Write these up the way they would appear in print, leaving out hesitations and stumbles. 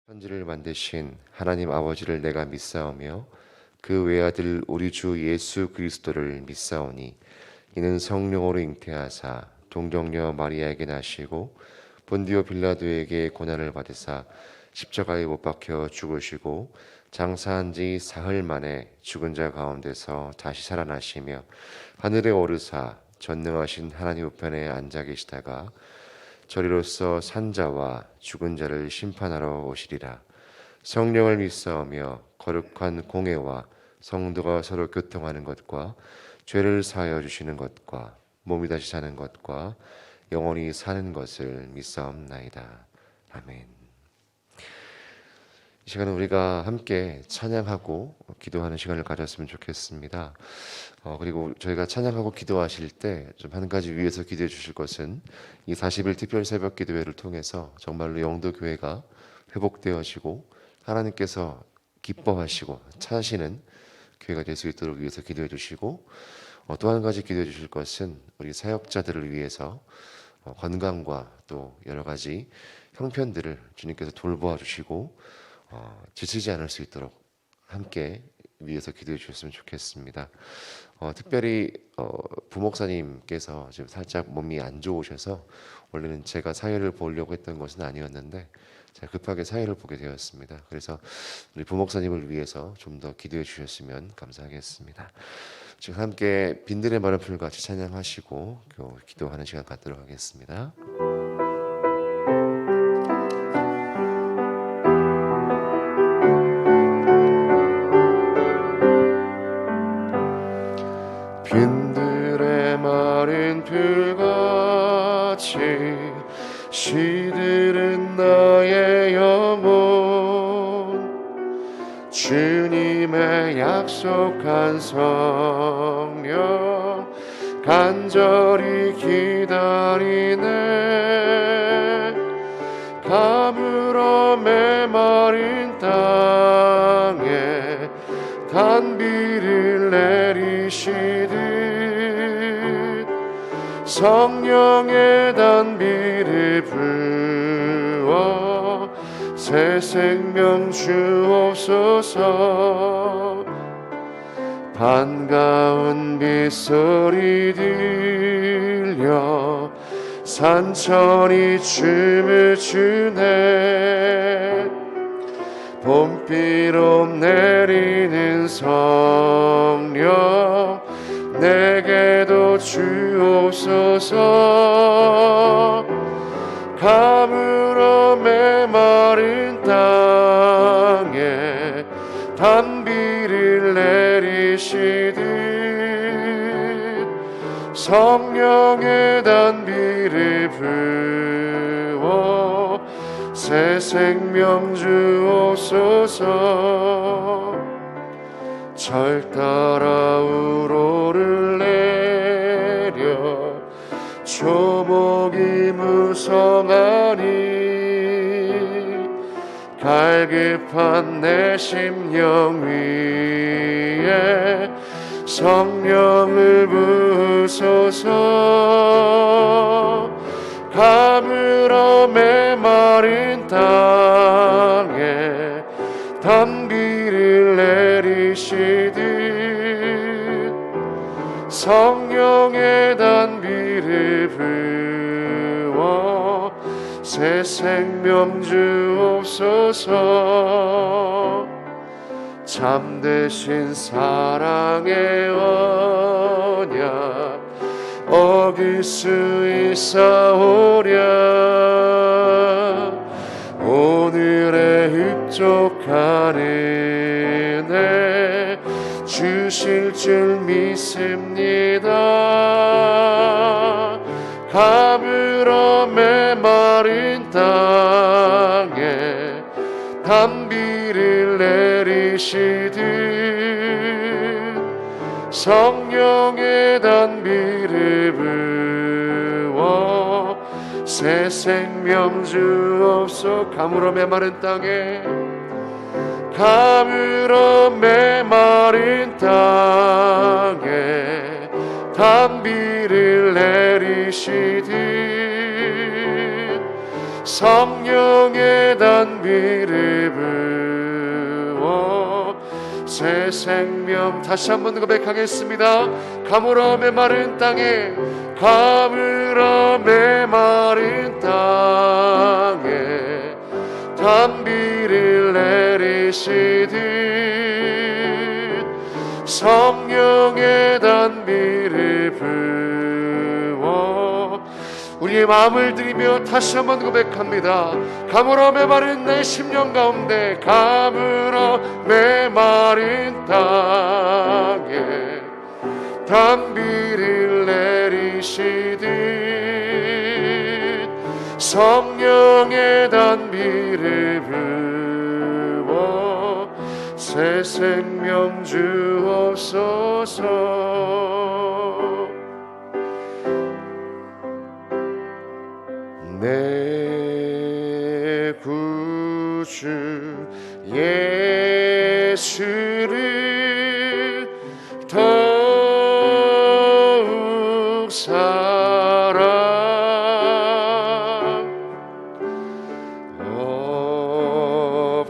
천지를 만드신 하나님 아버지를 내가 믿사오며 그 외아들 우리 주 예수 그리스도를 믿사오니 이는 성령으로 잉태하사 동정녀 마리아에게 나시고 본디오 빌라도에게 고난을 받으사 십자가에 못 박혀 죽으시고 장사한 지 사흘 만에 죽은 자 가운데서 다시 살아나시며 하늘에 오르사 전능하신 하나님 우편에 앉아 계시다가 저리로서 산자와 죽은 자를 심판하러 오시리라. 성령을 믿사오며 거룩한 공회와 성도가 서로 교통하는 것과 죄를 사하여 주시는 것과 몸이 다시 사는 것과 영원히 사는 것을 믿사옵나이다. 아멘. 이 시간은 우리가 함께 찬양하고 기도하는 시간을 가졌으면 좋겠습니다. 그리고 저희가 찬양하고 기도하실 때 좀 한 가지 위해서 기도해 주실 것은 이 40일 특별 새벽 기도회를 통해서 정말로 영도 교회가 회복되어지고 하나님께서 기뻐하시고 찾으시는 교회가 될 수 있도록 위해서 기도해 주시고, 또 한 가지 기도해 주실 것은 우리 사역자들을 위해서 건강과 또 여러 가지 형편들을 주님께서 돌보아 주시고 지치지 않을 수 있도록 함께 위해서 기도해 주셨으면 좋겠습니다. 특별히 부목사님께서 지금 살짝 몸이 안 좋으셔서 원래는 제가 사회를 보려고 했던 것은 아니었는데 제가 급하게 사회를 보게 되었습니다. 그래서 우리 부목사님을 위해서 좀 더 기도해 주셨으면 감사하겠습니다. 지금 함께 빈들의 마른 풀 같이 찬양하시고 기도하는 시간 갖도록 하겠습니다. 빈들의 마른 풀같이 시들은 나의 영혼, 주님의 약속한 성령 간절히 기다리네. 가물어 메마른 땅에 단비를 내리시듯 성령의 단비를 부어 새 생명 주옵소서. 반가운 빗소리 들려 산천이 춤을 추네. 봄비로 내리는 성령 내게도 주옵소서. 가물어 메마른 땅에 단비를 내리시듯 성령의 단비를 부어 새 생명 주옵소서. 절 따라 우로를 내려 초목이 무성하니 갈급한 내 심령 위에 성령을 부으소서. 가물어 메마른 땅에 단비를 내리시듯 성령의 단비를 부어 새 생명 주옵소서. 참되신 사랑의 언약 어길 수 있사오랴. 오늘의 흡족한 은혜 주실 줄 믿습니다. 가물어 메마른 땅에 단비를 내리시듯 성령의 단비를 부어 새 생명 주옵소서. 가물어 메마른 땅에 가물어 메마른 땅에 단비를 내리시듯 성령의 단비를 부어 새 생명. 다시 한번 고백하겠습니다. 가물어 메마른 땅에, 가물어 메마른 땅에 단비를 내리시듯 성령의 단비를 부어. 우리의 마음을 드리며 다시 한번 고백합니다. 가물어 메마른 내 심령 가운데, 가물어 메마른 땅에 단비를 내리시듯 성령의 단비를 부어 새 생명 주옵소서. 내 구주 예수를 더욱 사랑 엎드려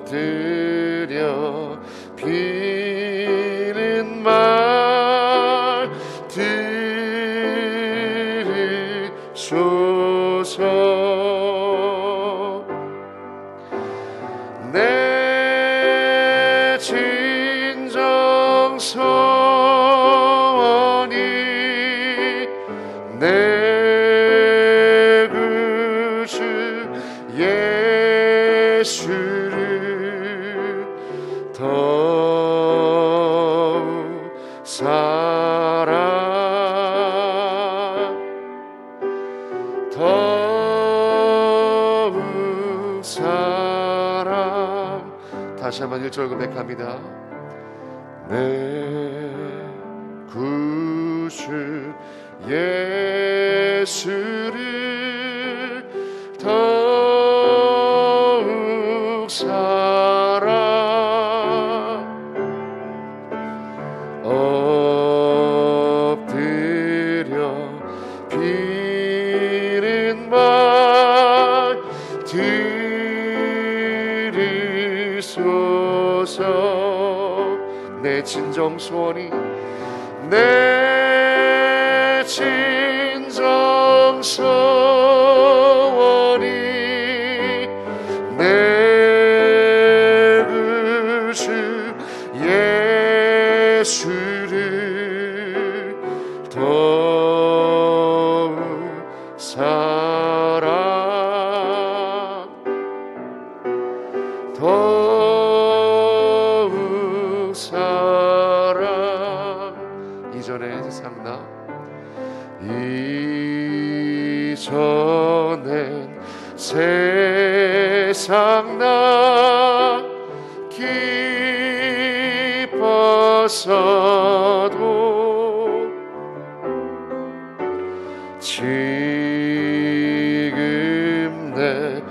비는 말 들으소서. 내 진정 소원이 내 구주 예수를 더욱 사랑 더욱 사랑. 다시 한번 1절 고백합니다. 내 구주 예수를 더욱 사랑 엎드려 비는 말 들으소서. 내 진정 소원이 내 진정 소원이 내 구주 예수를 더욱 사랑 더욱 사랑. 이전에 세상 나 이전엔 세상 나 기뻤어도 지금 내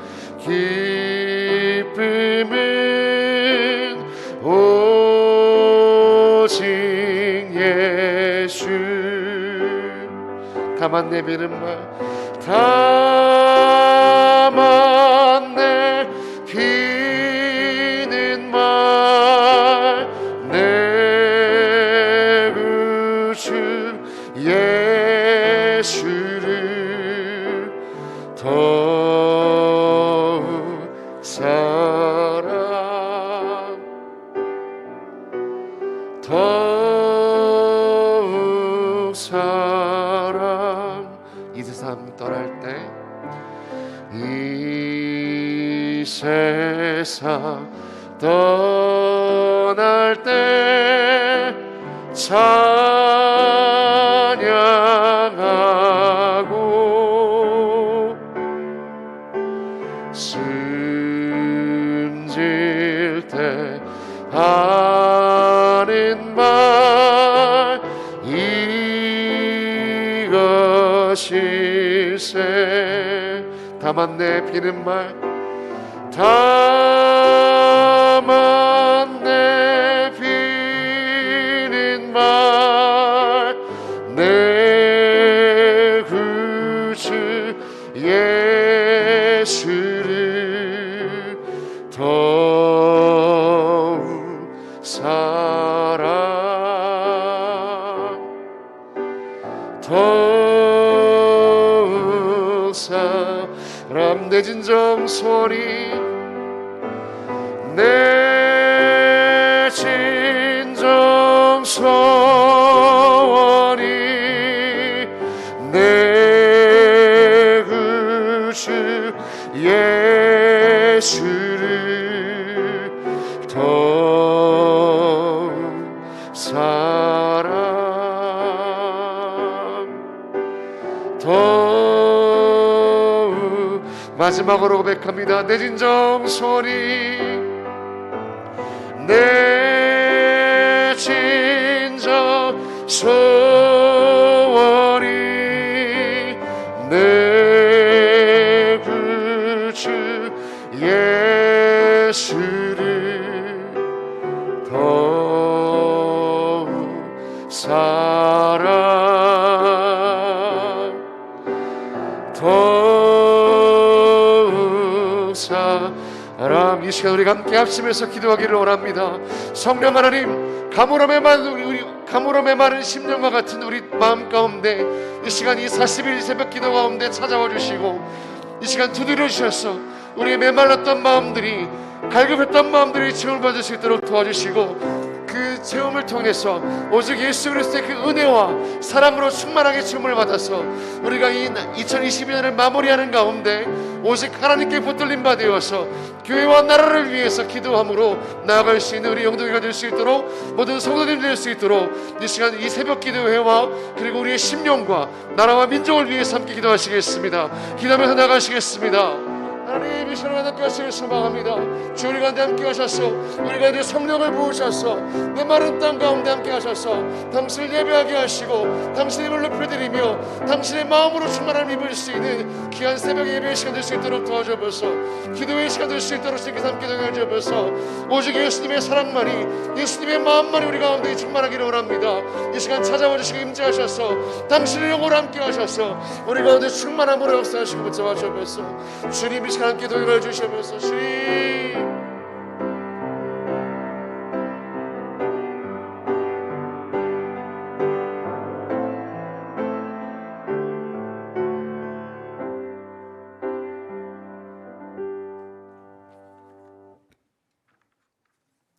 기쁨은 오직 예수. 다만 내 비는 말, 다만 내 비는 말, 내 구주 예수를 더욱 사랑 더욱 사랑. 이 세상 떠날 때, 이 세상 떠날 때 찬양하고 숨질 때 하는 말 이것일세. 다만 내 비는 말, 다만 내 비는 말, 내 구주 예수를 예수를 더욱 사랑 더욱 사람 내 진정 소리 내 진정 소원이 내 구주 예수를 더욱 사랑 더욱 마지막으로 고백합니다. 내 진정 소원이 내 진정 소원이 내 구주 예수를 더욱 사랑 더욱 사랑 이 시간 우리가 함께 합심해서 기도하기를 원합니다. 성령 하나님 가물음에 마른 심령과 같은 우리 마음 가운데 이 시간 이 40일 새벽 기도 가운데 찾아와 주시고 이 시간 두드려 주셔서 우리의 메말랐던 마음들이 갈급했던 마음들이 체험을 받을 수 있도록 도와주시고 그 체험을 통해서 오직 예수 그리스도의 그 은혜와 사랑으로 충만하게 체험을 받아서 우리가 이 2022년을 마무리하는 가운데 오직 하나님께 붙들림 바 되어서 교회와 나라를 위해서 기도함으로 나아갈 수 있는 우리 영동이가 될 수 있도록 모든 성도님 될 수 있도록 이 시간 이 새벽 기도회와 그리고 우리의 심령과 나라와 민족을 위해서 함께 기도하시겠습니다. 기도하면서 나가시겠습니다. 하나님 이 시간에 함께 하시길 소망합니다. 주 우리 가운데 함께 하셔서 우리 가운데 성령을 부으셔서 내 마른 땅 가운데 함께 하셔서 당신을 예배하게 하시고 당신의 이름을 높여드리며 당신의 마음으로 충만함을 입을 수 있는 귀한 새벽 예배의 시간 될 수 있도록 도와줘서 기도의 시간 될 수 있도록 주님께서 함께 도와줘서 오직 예수님의 사랑만이 예수님의 마음만이 우리 가운데 충만하기를 원합니다. 이 시간 찾아와 주시고 임재하셔서 당신의 영으로 함께 하셔서 우리 가운데 충만함으로 역사하시고 붙잡아주셔서 주님 이 시간 함께 도움을 주시면서 주님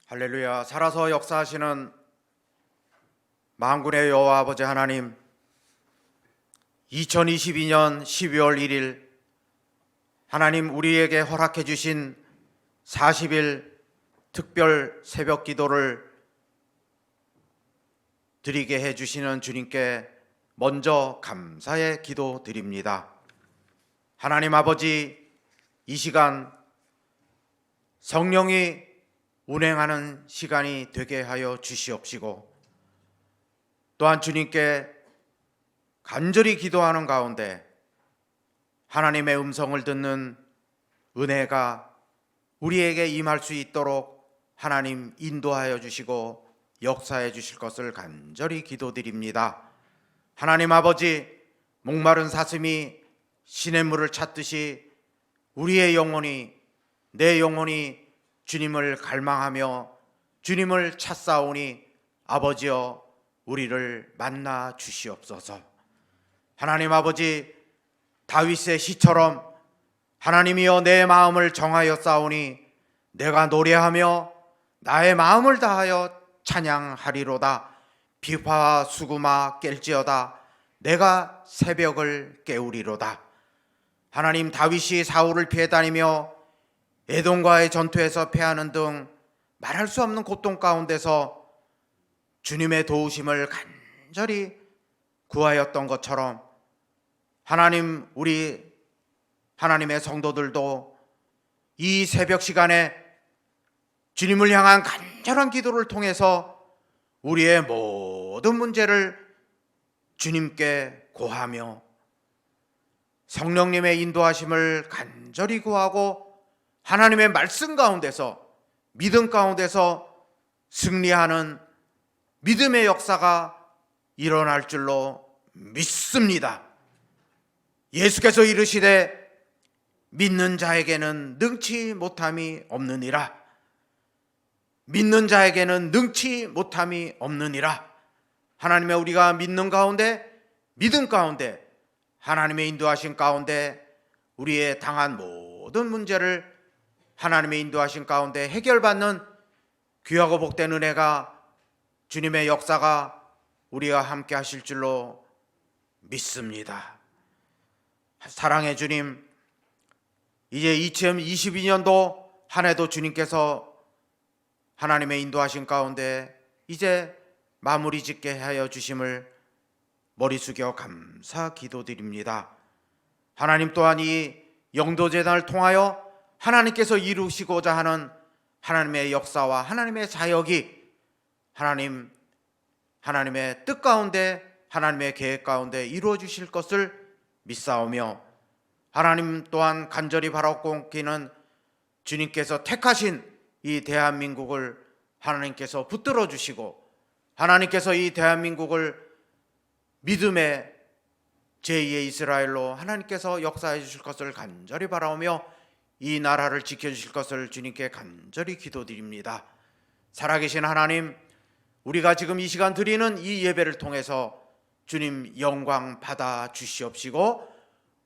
할렐루야. 살아서 역사하시는 만군의 여호와 아버지 하나님, 2022년 12월 1일 하나님 우리에게 허락해 주신 40일 특별 새벽 기도를 드리게 해 주시는 주님께 먼저 감사의 기도 드립니다. 하나님 아버지, 이 시간 성령이 운행하는 시간이 되게 하여 주시옵시고 또한 주님께 간절히 기도하는 가운데 하나님의 음성을 듣는 은혜가 우리에게 임할 수 있도록 하나님 인도하여 주시고 역사해 주실 것을 간절히 기도드립니다. 하나님 아버지, 목마른 사슴이 시냇물을 찾듯이 우리의 영혼이, 내 영혼이 주님을 갈망하며 주님을 찾사오니 아버지여 우리를 만나 주시옵소서. 하나님 아버지, 다윗의 시처럼 하나님이여 내 마음을 정하여 싸우니 내가 노래하며 나의 마음을 다하여 찬양하리로다. 비파와 수구마 깰지어다. 내가 새벽을 깨우리로다. 하나님, 다윗이 사울을 피해 다니며 에돔과의 전투에서 패하는 등 말할 수 없는 고통 가운데서 주님의 도우심을 간절히 구하였던 것처럼 하나님, 우리 하나님의 성도들도 이 새벽 시간에 주님을 향한 간절한 기도를 통해서 우리의 모든 문제를 주님께 고하며 성령님의 인도하심을 간절히 구하고 하나님의 말씀 가운데서, 믿음 가운데서 승리하는 믿음의 역사가 일어날 줄로 믿습니다. 예수께서 이르시되 믿는 자에게는 능치 못함이 없느니라. 믿는 자에게는 능치 못함이 없느니라. 하나님의 우리가 믿는 가운데, 믿음 가운데, 하나님의 인도하신 가운데 우리의 당한 모든 문제를 하나님의 인도하신 가운데 해결받는 귀하고 복된 은혜가, 주님의 역사가 우리와 함께 하실 줄로 믿습니다. 사랑의 주님, 이제 2022년도 한 해도 주님께서 하나님의 인도하신 가운데 이제 마무리 짓게 하여 주심을 머리 숙여 감사 기도드립니다. 하나님 또한 이 영도재단을 통하여 하나님께서 이루시고자 하는 하나님의 역사와 하나님의 사역이 하나님의 뜻 가운데, 하나님의 계획 가운데 이루어 주실 것을 믿사오며, 하나님 또한 간절히 바라고 기는 주님께서 택하신 이 대한민국을 하나님께서 붙들어 주시고, 하나님께서 이 대한민국을 믿음의 제2의 이스라엘로 하나님께서 역사해 주실 것을 간절히 바라오며, 이 나라를 지켜주실 것을 주님께 간절히 기도드립니다. 살아계신 하나님, 우리가 지금 이 시간 드리는 이 예배를 통해서 주님 영광 받아 주시옵시고,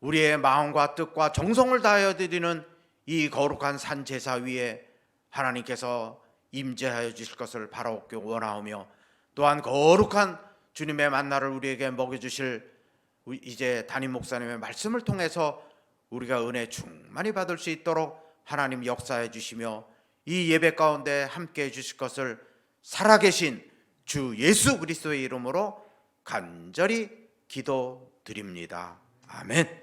우리의 마음과 뜻과 정성을 다하여 드리는 이 거룩한 산 제사 위에 하나님께서 임재하여 주실 것을 바라옵고 원하오며, 또한 거룩한 주님의 만나를 우리에게 먹여주실 이제 담임 목사님의 말씀을 통해서 우리가 은혜 충만히 받을 수 있도록 하나님 역사해 주시며, 이 예배 가운데 함께 해 주실 것을 살아계신 주 예수 그리스도의 이름으로 간절히 기도드립니다. 아멘.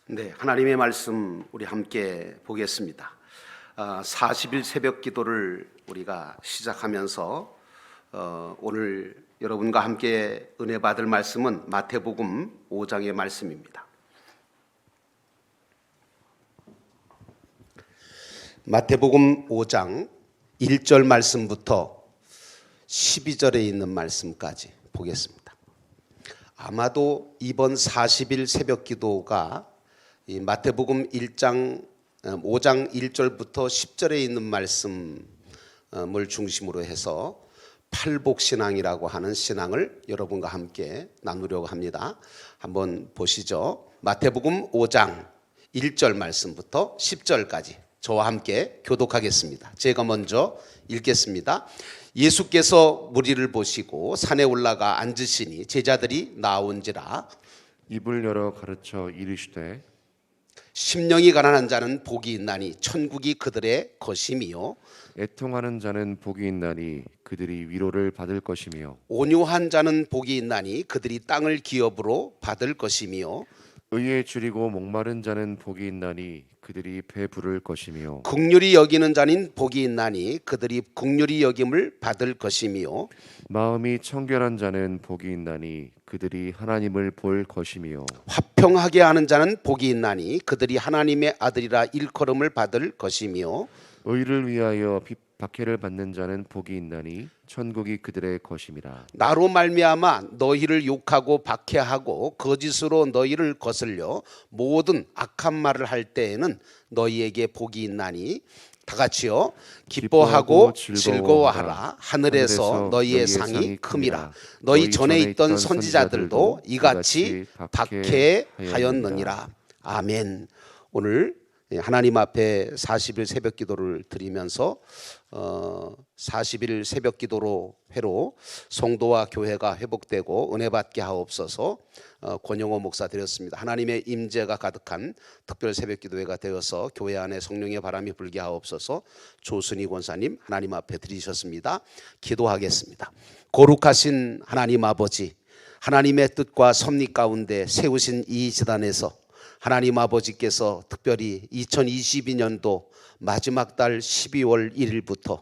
네, 하나님의 말씀 우리 함께 보겠습니다. 40일 새벽 기도를 우리가 시작하면서 오늘 여러분과 함께 은혜 받을 말씀은 마태복음 5장의 말씀입니다. 마태복음 5장 1절 말씀부터 12절에 있는 말씀까지 보겠습니다. 아마도 이번 40일 새벽 기도가 이 마태복음 5장 1절부터 10절에 있는 말씀을 중심으로 해서 팔복신앙이라고 하는 신앙을 여러분과 함께 나누려고 합니다. 한번 보시죠. 마태복음 5장 1절 말씀부터 10절까지 저와 함께 교독하겠습니다. 제가 먼저 읽겠습니다. 예수께서 무리를 보시고 산에 올라가 앉으시니 제자들이 나온지라. 입을 열어 가르쳐 이르시되 심령이 가난한 자는 복이 있나니 천국이 그들의 것임이요, 애통하는 자는 복이 있나니 그들이 위로를 받을 것이며, 온유한 자는 복이 있나니 그들이 땅을 기업으로 받을 것이며, 의에 줄이고 목마른 자는 복이 있나니 그들이 배 부를 것이며, 긍휼히 여기는 자는 복이 있나니 그들이 긍휼히 여김을 받을 것이며, 마음이 청결한 자는 복이 있나니 그들이 하나님을 볼 것이며, 화평하게 하는 자는 복이 있나니 그들이 하나님의 아들이라 일컬음을 받을 것이며, 의를 위하여 박해를 받는 자는 복이 있나니 천국이 그들의 것임이라. 나로 말미암아 너희를 욕하고 박해하고 거짓으로 너희를 거슬려 모든 악한 말을 할 때에는 너희에게 복이 있나니, 다 같이요, 기뻐하고 즐거워하라. 하늘에서 너희의 상이 큼이라. 너희 전에 있던 선지자들도 이같이 박해하였느니라. 아멘. 오늘 하나님 앞에 40일 새벽 기도를 드리면서 40일 새벽 기도로 회로 성도와 교회가 회복되고 은혜 받게 하옵소서. 권영호 목사 드렸습니다. 하나님의 임재가 가득한 특별 새벽 기도회가 되어서 교회 안에 성령의 바람이 불게 하옵소서. 조순희 권사님 하나님 앞에 드리셨습니다. 기도하겠습니다. 거룩하신 하나님 아버지, 하나님의 뜻과 섭리 가운데 세우신 이 제단에서 하나님 아버지께서 특별히 2022년도 마지막 달 12월 1일부터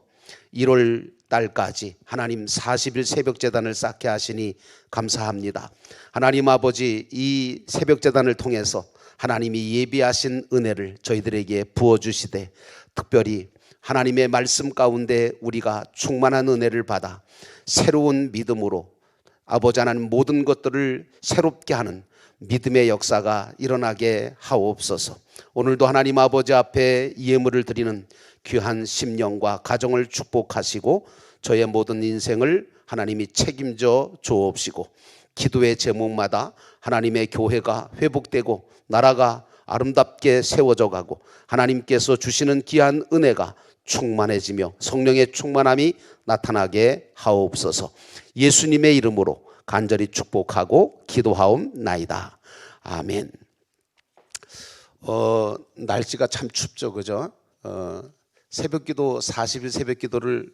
1월 달까지 하나님 40일 새벽제단을 쌓게 하시니 감사합니다. 하나님 아버지, 이 새벽제단을 통해서 하나님이 예비하신 은혜를 저희들에게 부어주시되, 특별히 하나님의 말씀 가운데 우리가 충만한 은혜를 받아 새로운 믿음으로 아버지 하나님 모든 것들을 새롭게 하는 믿음의 역사가 일어나게 하옵소서. 오늘도 하나님 아버지 앞에 예물을 드리는 귀한 심령과 가정을 축복하시고 저의 모든 인생을 하나님이 책임져 주옵시고, 기도의 제목마다 하나님의 교회가 회복되고 나라가 아름답게 세워져 가고 하나님께서 주시는 귀한 은혜가 충만해지며 성령의 충만함이 나타나게 하옵소서. 예수님의 이름으로 간절히 축복하고 기도하옵나이다. 아멘. 날씨가 참 춥죠, 그죠? 새벽기도 40일 새벽기도를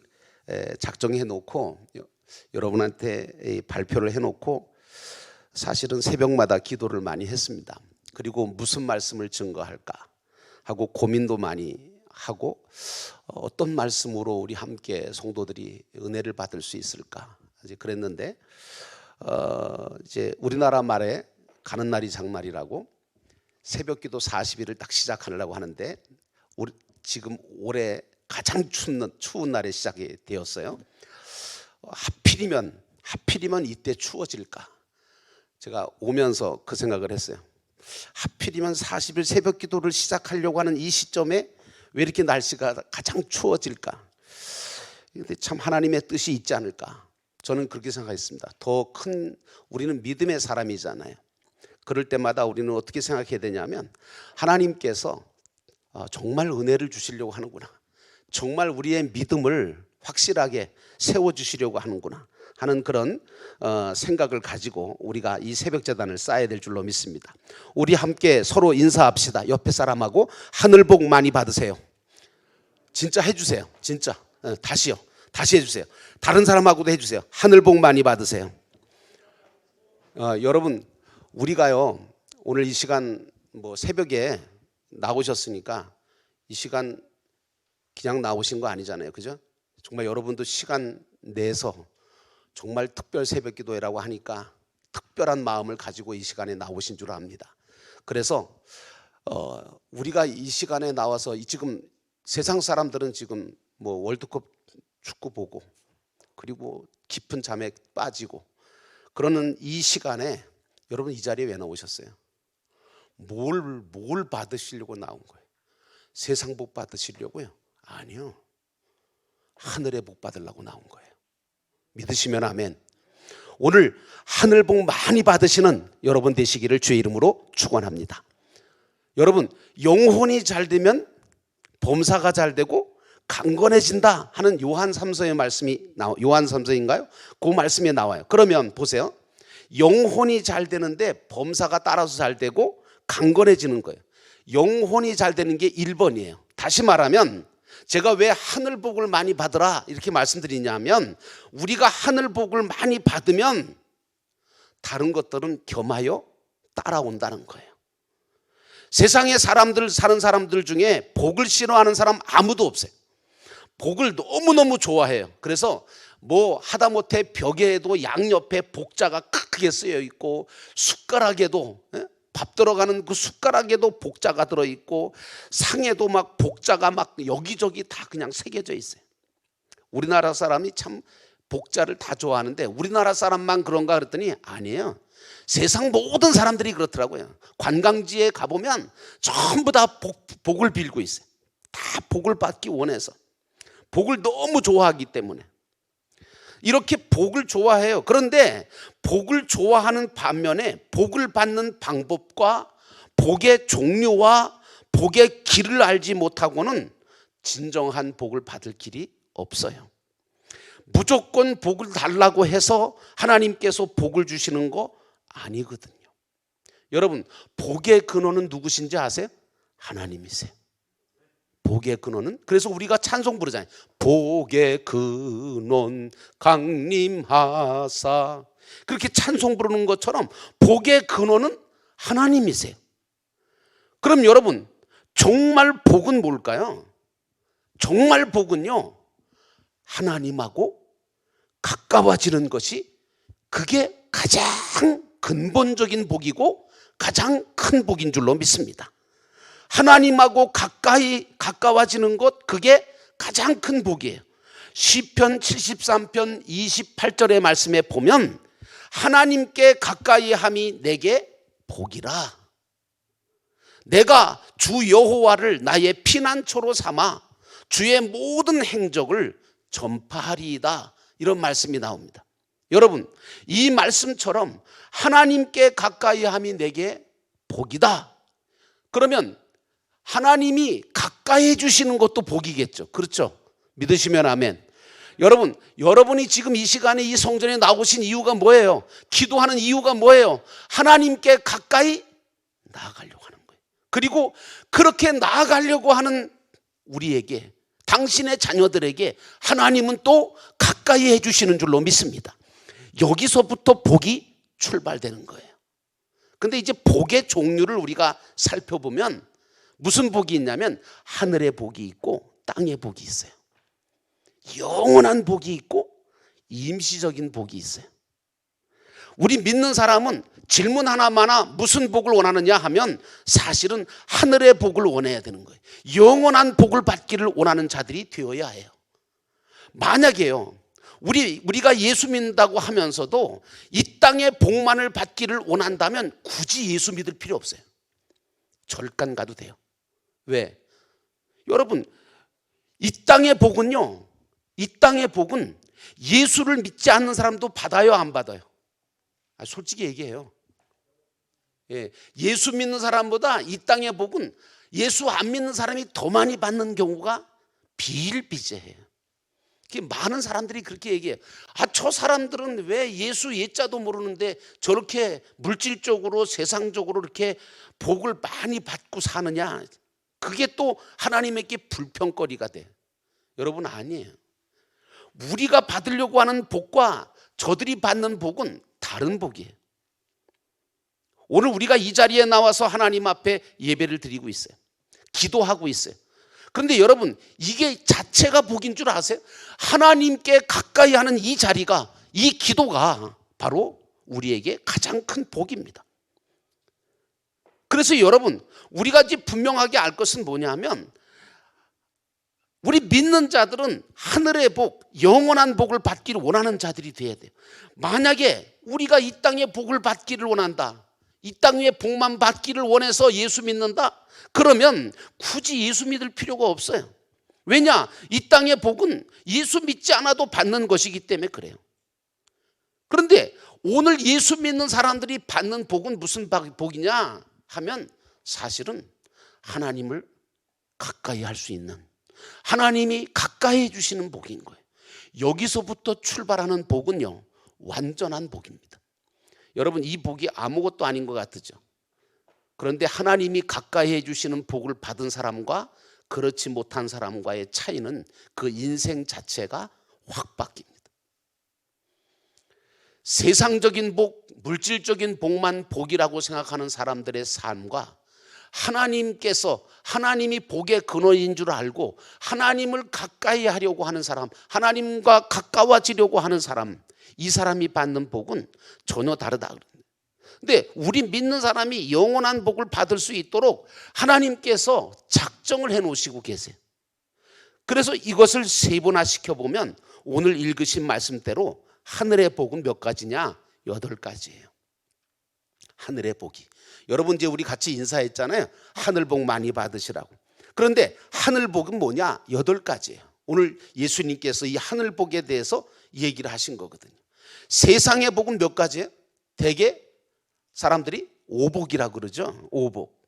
작정해 놓고 여러분한테 발표를 해 놓고 사실은 새벽마다 기도를 많이 했습니다. 그리고 무슨 말씀을 증거할까 하고 고민도 많이 하고, 어떤 말씀으로 우리 함께 성도들이 은혜를 받을 수 있을까 이제 그랬는데, 이제 우리나라 말에 가는 날이 장날이라고 새벽기도 40일을 딱 시작하려고 하는데, 우리 지금 올해 가장 추운 날에 시작이 되었어요. 하필이면 이때 추워질까? 제가 오면서 그 생각을 했어요. 하필이면 40일 새벽기도를 시작하려고 하는 이 시점에 왜 이렇게 날씨가 가장 추워질까? 근데 참 하나님의 뜻이 있지 않을까? 저는 그렇게 생각했습니다. 더 큰, 우리는 믿음의 사람이잖아요. 그럴 때마다 우리는 어떻게 생각해야 되냐면, 하나님께서 정말 은혜를 주시려고 하는구나, 정말 우리의 믿음을 확실하게 세워주시려고 하는구나 하는 그런 생각을 가지고 우리가 이 새벽제단을 쌓아야 될 줄로 믿습니다. 우리 함께 서로 인사합시다. 옆에 사람하고 하늘 복 많이 받으세요. 진짜 해주세요. 진짜 다시요. 다시 해주세요. 다른 사람하고도 해주세요. 하늘 복 많이 받으세요. 여러분, 우리가요 오늘 이 시간 뭐 새벽에 나오셨으니까 이 시간 그냥 나오신 거 아니잖아요, 그죠? 정말 여러분도 시간 내서 정말 특별 새벽기도회라고 하니까 특별한 마음을 가지고 이 시간에 나오신 줄 압니다. 그래서 우리가 이 시간에 나와서 지금 세상 사람들은 지금 뭐 월드컵 축구 보고 그리고 깊은 잠에 빠지고 그러는 이 시간에 여러분 이 자리에 왜 나오셨어요? 뭘 받으시려고 나온 거예요? 세상 복 받으시려고요? 아니요. 하늘의 복 받으려고 나온 거예요. 믿으시면 아멘. 오늘 하늘 복 많이 받으시는 여러분 되시기를 주의 이름으로 축원합니다. 여러분, 영혼이 잘 되면 범사가 잘 되고 강건해진다 하는 요한 3서의 말씀이 요한 3서인가요? 그 말씀에 나와요. 그러면 보세요. 영혼이 잘 되는데 범사가 따라서 잘 되고 강건해지는 거예요. 영혼이 잘 되는 게 1번이에요. 다시 말하면 제가 왜 하늘 복을 많이 받으라 이렇게 말씀드리냐면, 우리가 하늘 복을 많이 받으면 다른 것들은 겸하여 따라온다는 거예요. 세상에 사는 사람들 중에 복을 싫어하는 사람 아무도 없어요. 복을 너무너무 좋아해요. 그래서 뭐 하다못해 벽에도 양옆에 복자가 크게 쓰여 있고, 숟가락에도 밥 들어가는 그 숟가락에도 복자가 들어있고, 상에도 막 복자가 막 여기저기 다 그냥 새겨져 있어요. 우리나라 사람이 참 복자를 다 좋아하는데 우리나라 사람만 그런가 그랬더니 아니에요. 세상 모든 사람들이 그렇더라고요. 관광지에 가보면 전부 다 복을 빌고 있어요. 다 복을 받기 원해서, 복을 너무 좋아하기 때문에 이렇게 복을 좋아해요. 그런데 복을 좋아하는 반면에 복을 받는 방법과 복의 종류와 복의 길을 알지 못하고는 진정한 복을 받을 길이 없어요. 무조건 복을 달라고 해서 하나님께서 복을 주시는 거 아니거든요. 여러분, 복의 근원은 누구신지 아세요? 하나님이세요. 복의 근원은, 그래서 우리가 찬송 부르잖아요. 복의 근원 강림하사, 그렇게 찬송 부르는 것처럼 복의 근원은 하나님이세요. 그럼 여러분, 정말 복은 뭘까요? 정말 복은요, 하나님하고 가까워지는 것이 그게 가장 근본적인 복이고 가장 큰 복인 줄로 믿습니다. 하나님하고 가까워지는 것, 그게 가장 큰 복이에요. 시편 73편 28절의 말씀에 보면 하나님께 가까이함이 내게 복이라. 내가 주 여호와를 나의 피난처로 삼아 주의 모든 행적을 전파하리이다. 이런 말씀이 나옵니다. 여러분, 이 말씀처럼 하나님께 가까이함이 내게 복이다. 그러면 하나님이 가까이 해주시는 것도 복이겠죠. 그렇죠? 믿으시면 아멘. 여러분, 여러분이 지금 이 시간에 이 성전에 나오신 이유가 뭐예요? 기도하는 이유가 뭐예요? 하나님께 가까이 나아가려고 하는 거예요. 그리고 그렇게 나아가려고 하는 우리에게, 당신의 자녀들에게 하나님은 또 가까이 해주시는 줄로 믿습니다. 여기서부터 복이 출발되는 거예요. 근데 이제 복의 종류를 우리가 살펴보면 무슨 복이 있냐면 하늘의 복이 있고 땅의 복이 있어요. 영원한 복이 있고 임시적인 복이 있어요. 우리 믿는 사람은 질문 하나마나 무슨 복을 원하느냐 하면 사실은 하늘의 복을 원해야 되는 거예요. 영원한 복을 받기를 원하는 자들이 되어야 해요. 만약에요, 우리가 예수 믿는다고 하면서도 이 땅의 복만을 받기를 원한다면 굳이 예수 믿을 필요 없어요. 절간 가도 돼요. 왜? 여러분, 이 땅의 복은요, 이 땅의 복은 예수를 믿지 않는 사람도 받아요, 안 받아요? 솔직히 얘기해요. 예수 믿는 사람보다 이 땅의 복은 예수 안 믿는 사람이 더 많이 받는 경우가 비일비재해요. 많은 사람들이 그렇게 얘기해요. 저 사람들은 왜 예수 예자도 모르는데 저렇게 물질적으로 세상적으로 이렇게 복을 많이 받고 사느냐. 그게 또 하나님에게 불평거리가 돼. 여러분, 아니에요. 우리가 받으려고 하는 복과 저들이 받는 복은 다른 복이에요. 오늘 우리가 이 자리에 나와서 하나님 앞에 예배를 드리고 있어요. 기도하고 있어요. 그런데 여러분, 이게 자체가 복인 줄 아세요? 하나님께 가까이 하는 이 자리가, 이 기도가 바로 우리에게 가장 큰 복입니다. 그래서 여러분, 우리가 이제 분명하게 알 것은 뭐냐면 우리 믿는 자들은 하늘의 복, 영원한 복을 받기를 원하는 자들이 돼야 돼요. 만약에 우리가 이 땅의 복을 받기를 원한다, 이 땅의 복만 받기를 원해서 예수 믿는다? 그러면 굳이 예수 믿을 필요가 없어요. 왜냐? 이 땅의 복은 예수 믿지 않아도 받는 것이기 때문에 그래요. 그런데 오늘 예수 믿는 사람들이 받는 복은 무슨 복이냐 하면 사실은 하나님을 가까이 할 수 있는, 하나님이 가까이 해주시는 복인 거예요. 여기서부터 출발하는 복은요, 완전한 복입니다. 여러분, 이 복이 아무것도 아닌 것 같으죠? 그런데 하나님이 가까이 해주시는 복을 받은 사람과 그렇지 못한 사람과의 차이는 그 인생 자체가 확 바뀝니다. 세상적인 복, 물질적인 복만 복이라고 생각하는 사람들의 삶과 하나님께서, 하나님이 복의 근원인 줄 알고 하나님을 가까이 하려고 하는 사람, 하나님과 가까워지려고 하는 사람, 이 사람이 받는 복은 전혀 다르다. 근데 우리 믿는 사람이 영원한 복을 받을 수 있도록 하나님께서 작정을 해 놓으시고 계세요. 그래서 이것을 세분화시켜 보면 오늘 읽으신 말씀대로 하늘의 복은 몇 가지냐? 8가지예요. 하늘의 복이. 여러분, 이제 우리 같이 인사했잖아요. 하늘 복 많이 받으시라고. 그런데 하늘 복은 뭐냐? 8가지예요. 오늘 예수님께서 이 하늘 복에 대해서 얘기를 하신 거거든요. 세상의 복은 몇 가지예요? 대개 사람들이 오복이라고 그러죠. 오복.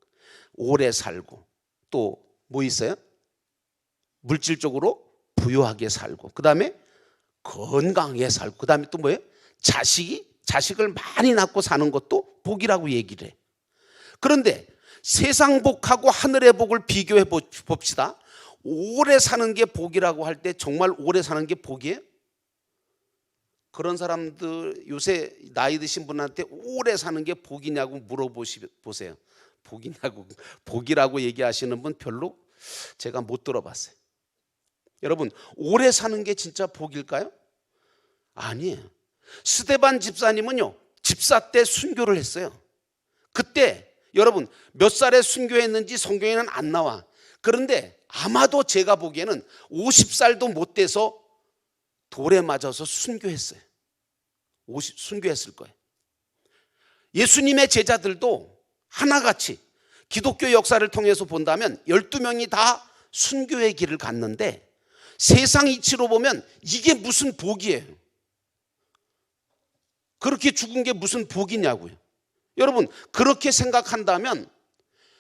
오래 살고, 또 뭐 있어요? 물질적으로 부유하게 살고, 그 다음에 건강하게 살고, 그 다음에 또 뭐예요? 자식을 많이 낳고 사는 것도 복이라고 얘기를 해. 그런데 세상 복하고 하늘의 복을 비교해 봅시다. 오래 사는 게 복이라고 할 때 정말 오래 사는 게 복이에요? 그런 사람들, 요새 나이 드신 분한테 오래 사는 게 복이냐고 물어보세요. 복이냐고, 복이라고 얘기하시는 분 별로 제가 못 들어봤어요. 여러분, 오래 사는 게 진짜 복일까요? 아니에요. 스데반 집사님은요, 집사 때 순교를 했어요. 그때 여러분 몇 살에 순교했는지 성경에는 안 나와. 그런데 아마도 제가 보기에는 50살도 못 돼서 돌에 맞아서 순교했어요. 순교했을 거예요. 예수님의 제자들도 하나같이 기독교 역사를 통해서 본다면 12명이 다 순교의 길을 갔는데 세상 이치로 보면 이게 무슨 복이에요? 그렇게 죽은 게 무슨 복이냐고요. 여러분, 그렇게 생각한다면,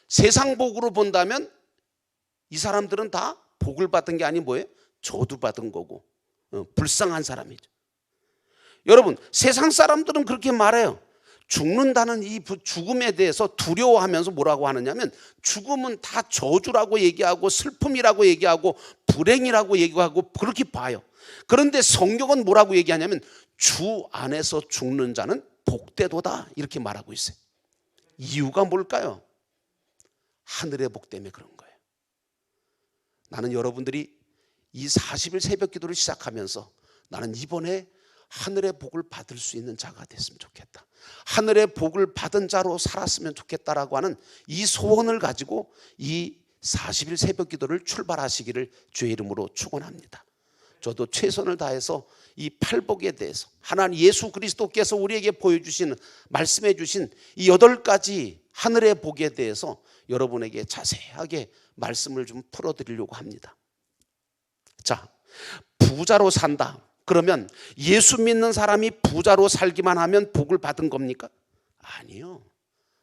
세상 복으로 본다면 이 사람들은 다 복을 받은 게 아니 뭐예요? 저주 받은 거고 불쌍한 사람이죠. 여러분, 세상 사람들은 그렇게 말해요. 죽는다는 이 죽음에 대해서 두려워하면서 뭐라고 하느냐면, 죽음은 다 저주라고 얘기하고 슬픔이라고 얘기하고 불행이라고 얘기하고 그렇게 봐요. 그런데 성경은 뭐라고 얘기하냐면, 주 안에서 죽는 자는 복되도다, 이렇게 말하고 있어요. 이유가 뭘까요? 하늘의 복 때문에 그런 거예요. 나는 여러분들이 이 40일 새벽 기도를 시작하면서 나는 이번에 하늘의 복을 받을 수 있는 자가 됐으면 좋겠다, 하늘의 복을 받은 자로 살았으면 좋겠다라고 하는 이 소원을 가지고 이 40일 새벽 기도를 출발하시기를 주의 이름으로 축원합니다. 저도 최선을 다해서 이 팔복에 대해서 하나님 예수 그리스도께서 우리에게 보여주신, 말씀해 주신 이 8가지 하늘의 복에 대해서 여러분에게 자세하게 말씀을 좀 풀어드리려고 합니다. 자, 부자로 산다. 그러면 예수 믿는 사람이 부자로 살기만 하면 복을 받은 겁니까? 아니요.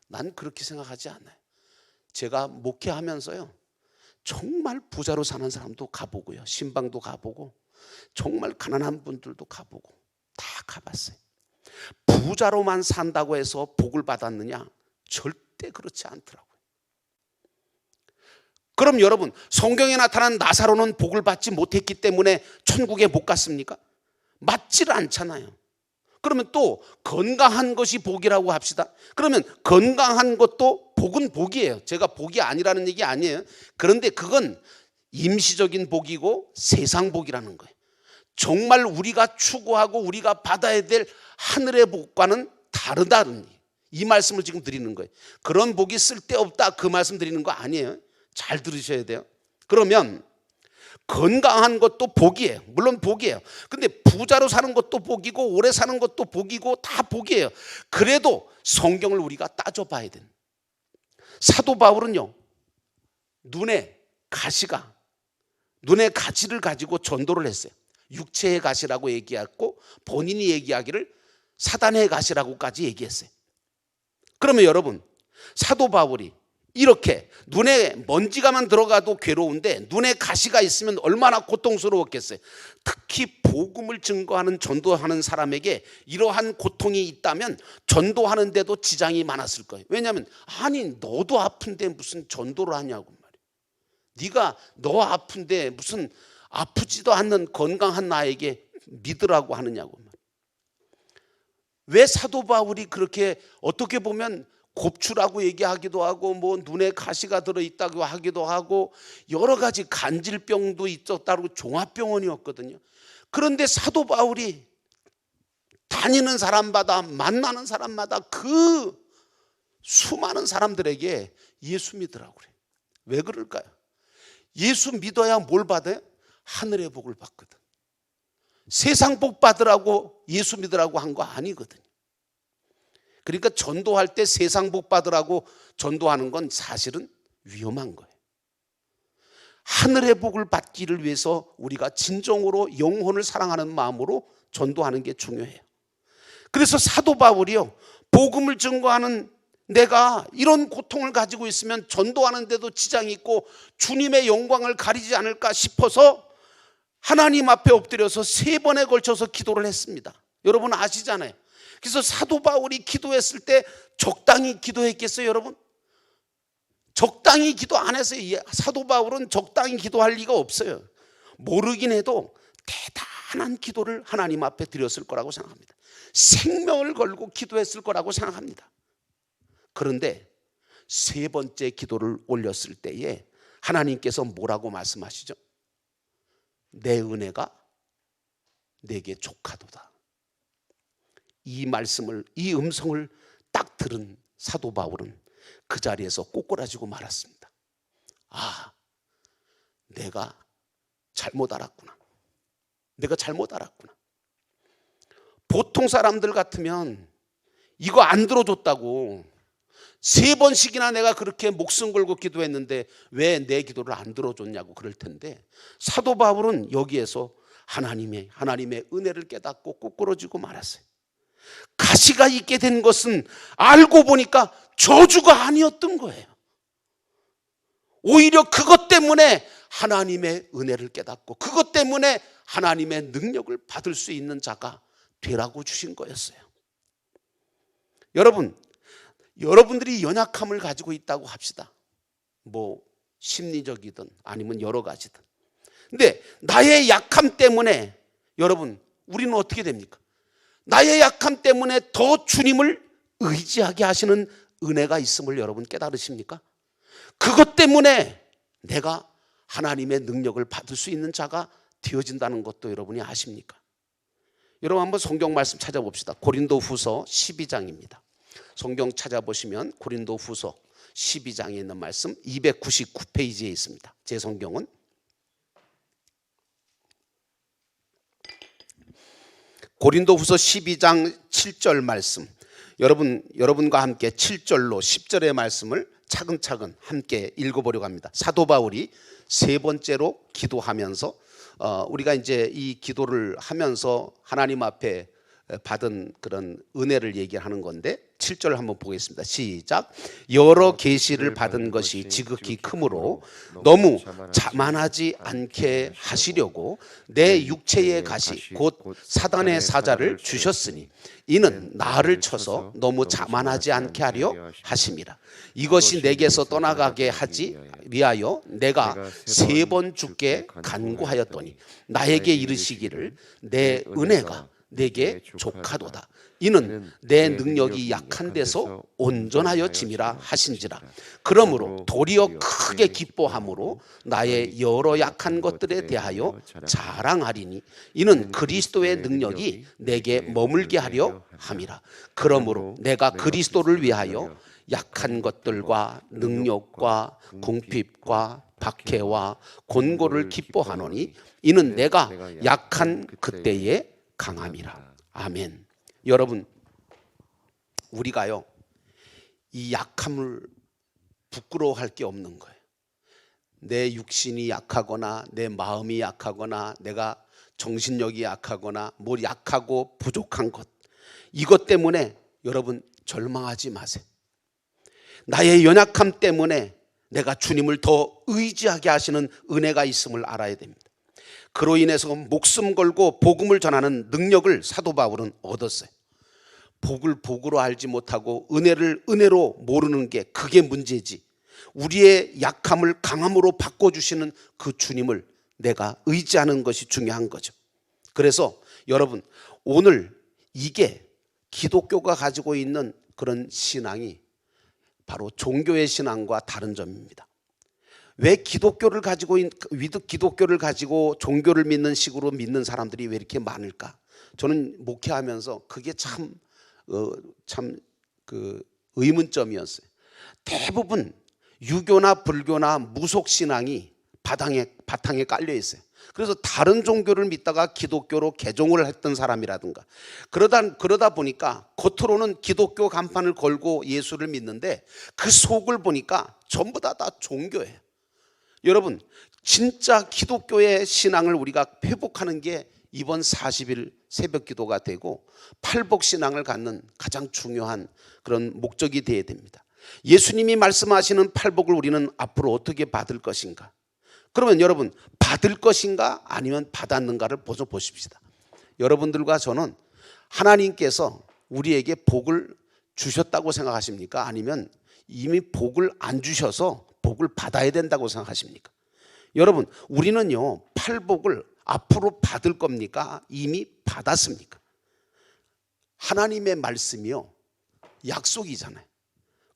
난 그렇게 생각하지 않아요. 제가 목회하면서요, 정말 부자로 사는 사람도 가보고요, 신방도 가보고 정말 가난한 분들도 가보고 다 가봤어요. 부자로만 산다고 해서 복을 받았느냐? 절대 그렇지 않더라고요. 그럼 여러분, 성경에 나타난 나사로는 복을 받지 못했기 때문에 천국에 못 갔습니까? 맞지를 않잖아요. 그러면 또 건강한 것이 복이라고 합시다. 그러면 건강한 것도 복은 복이에요. 제가 복이 아니라는 얘기 아니에요. 그런데 그건 임시적인 복이고 세상 복이라는 거예요. 정말 우리가 추구하고 우리가 받아야 될 하늘의 복과는 다르다는 이 말씀을 지금 드리는 거예요. 그런 복이 쓸데없다, 그 말씀 드리는 거 아니에요. 잘 들으셔야 돼요. 그러면 건강한 것도 복이에요. 물론 복이에요. 근데 부자로 사는 것도 복이고 오래 사는 것도 복이고 다 복이에요. 그래도 성경을 우리가 따져봐야 돼요. 사도 바울은요, 눈에 가시를 가지고 전도를 했어요. 육체의 가시라고 얘기했고 본인이 얘기하기를 사단의 가시라고까지 얘기했어요. 그러면 여러분, 사도 바울이 이렇게 눈에 먼지가만 들어가도 괴로운데 눈에 가시가 있으면 얼마나 고통스러웠겠어요. 특히 복음을 증거하는 전도하는 사람에게 이러한 고통이 있다면 전도하는 데도 지장이 많았을 거예요. 왜냐하면 아니 너도 아픈데 무슨 전도를 하냐고 말이에요. 네가 너 아픈데 무슨 아프지도 않는 건강한 나에게 믿으라고 하느냐고 말이에요. 왜 사도 바울이 그렇게 어떻게 보면 곱추라고 얘기하기도 하고 뭐 눈에 가시가 들어있다고 하기도 하고 여러 가지 간질병도 있었다고 종합병원이었거든요. 그런데 사도 바울이 다니는 사람마다 만나는 사람마다 그 수많은 사람들에게 예수 믿으라고 그래요. 왜 그럴까요? 예수 믿어야 뭘 받아요? 하늘의 복을 받거든. 세상 복 받으라고 예수 믿으라고 한 거 아니거든요. 그러니까 전도할 때 세상 복 받으라고 전도하는 건 사실은 위험한 거예요. 하늘의 복을 받기를 위해서 우리가 진정으로 영혼을 사랑하는 마음으로 전도하는 게 중요해요. 그래서 사도 바울이요, 복음을 증거하는 내가 이런 고통을 가지고 있으면 전도하는 데도 지장이 있고 주님의 영광을 가리지 않을까 싶어서 하나님 앞에 엎드려서 3번에 걸쳐서 기도를 했습니다. 여러분 아시잖아요. 그래서 사도 바울이 기도했을 때 적당히 기도했겠어요, 여러분? 적당히 기도 안 했어요. 사도 바울은 적당히 기도할 리가 없어요. 모르긴 해도 대단한 기도를 하나님 앞에 드렸을 거라고 생각합니다. 생명을 걸고 기도했을 거라고 생각합니다. 그런데 세 번째 기도를 올렸을 때에 하나님께서 뭐라고 말씀하시죠? 내 은혜가 내게 족하도다. 이 말씀을, 이 음성을 딱 들은 사도 바울은 그 자리에서 꼬꾸라지고 말았습니다. 아, 내가 잘못 알았구나. 내가 잘못 알았구나. 보통 사람들 같으면 이거 안 들어줬다고 세 번씩이나 내가 그렇게 목숨 걸고 기도했는데 왜 내 기도를 안 들어줬냐고 그럴 텐데, 사도 바울은 여기에서 하나님의 은혜를 깨닫고 꼬꾸러지고 말았어요. 가시가 있게 된 것은 알고 보니까 저주가 아니었던 거예요. 오히려 그것 때문에 하나님의 은혜를 깨닫고 그것 때문에 하나님의 능력을 받을 수 있는 자가 되라고 주신 거였어요. 여러분들이 연약함을 가지고 있다고 합시다. 뭐 심리적이든 아니면 여러 가지든. 근데 나의 약함 때문에 여러분, 우리는 어떻게 됩니까? 나의 약함 때문에 더 주님을 의지하게 하시는 은혜가 있음을 여러분 깨달으십니까? 그것 때문에 내가 하나님의 능력을 받을 수 있는 자가 되어진다는 것도 여러분이 아십니까? 여러분 한번 성경 말씀 찾아봅시다. 고린도후서 12장입니다. 성경 찾아보시면 고린도후서 12장에 있는 말씀 299페이지에 있습니다. 제 성경은 고린도후서 12장 7절 말씀, 여러분과 함께 7절로 10절의 말씀을 차근차근 함께 읽어보려고 합니다. 사도 바울이 세 번째로 기도하면서 우리가 이제 이 기도를 하면서 하나님 앞에 받은 그런 은혜를 얘기하는 건데 7절 한번 보겠습니다. 시작. 여러 계시를 받은 것이 지극히 크므로 너무 자만하지 않게 하시려고 내 육체의 가시 곧 사단의 사자를 주셨으니 이는 나를 쳐서 너무 자만하지 않게 하려 하심이라. 이것이 내게서 떠나가게 하지 위하여 내가 세 번 주께 간구하였더니 나에게 이르시기를 내 은혜가 내게 족하도다. 이는 내 능력이 약한 데서 온전하여 짐이라 하신지라. 그러므로 도리어 크게 기뻐함으로 나의 여러 약한 것들에 대하여 자랑하리니 이는 그리스도의 능력이 내게 머물게 하려 함이라. 그러므로 내가 그리스도를 위하여 약한 것들과 능력과 궁핍과 박해와 곤고를 기뻐하노니 이는 내가 약한 그때에 강함이라. 아멘. 여러분, 우리가요 이 약함을 부끄러워할 게 없는 거예요. 내 육신이 약하거나 내 마음이 약하거나 내가 정신력이 약하거나 뭘 약하고 부족한 것, 이것 때문에 여러분 절망하지 마세요. 나의 연약함 때문에 내가 주님을 더 의지하게 하시는 은혜가 있음을 알아야 됩니다. 그로 인해서 목숨 걸고 복음을 전하는 능력을 사도 바울은 얻었어요. 복을 복으로 알지 못하고 은혜를 은혜로 모르는 게 그게 문제지, 우리의 약함을 강함으로 바꿔주시는 그 주님을 내가 의지하는 것이 중요한 거죠. 그래서 여러분, 오늘 이게 기독교가 가지고 있는 그런 신앙이 바로 종교의 신앙과 다른 점입니다. 왜 기독교를 가지고 종교를 믿는 식으로 믿는 사람들이 왜 이렇게 많을까? 저는 목회하면서 그게 참 의문점이었어요. 대부분 유교나 불교나 무속 신앙이 바탕에 깔려 있어요. 그래서 다른 종교를 믿다가 기독교로 개종을 했던 사람이라든가 그러다 보니까 겉으로는 기독교 간판을 걸고 예수를 믿는데 그 속을 보니까 전부 다 종교예요. 여러분, 진짜 기독교의 신앙을 우리가 회복하는 게 이번 40일 새벽 기도가 되고 팔복 신앙을 갖는 가장 중요한 그런 목적이 되어야 됩니다. 예수님이 말씀하시는 팔복을 우리는 앞으로 어떻게 받을 것인가? 그러면 여러분, 받을 것인가 아니면 받았는가를 먼저 보십시다. 여러분들과 저는 하나님께서 우리에게 복을 주셨다고 생각하십니까? 아니면 이미 복을 안 주셔서 복을 받아야 된다고 생각하십니까? 여러분, 우리는요 팔복을 앞으로 받을 겁니까? 이미 받았습니까? 하나님의 말씀이요 약속이잖아요.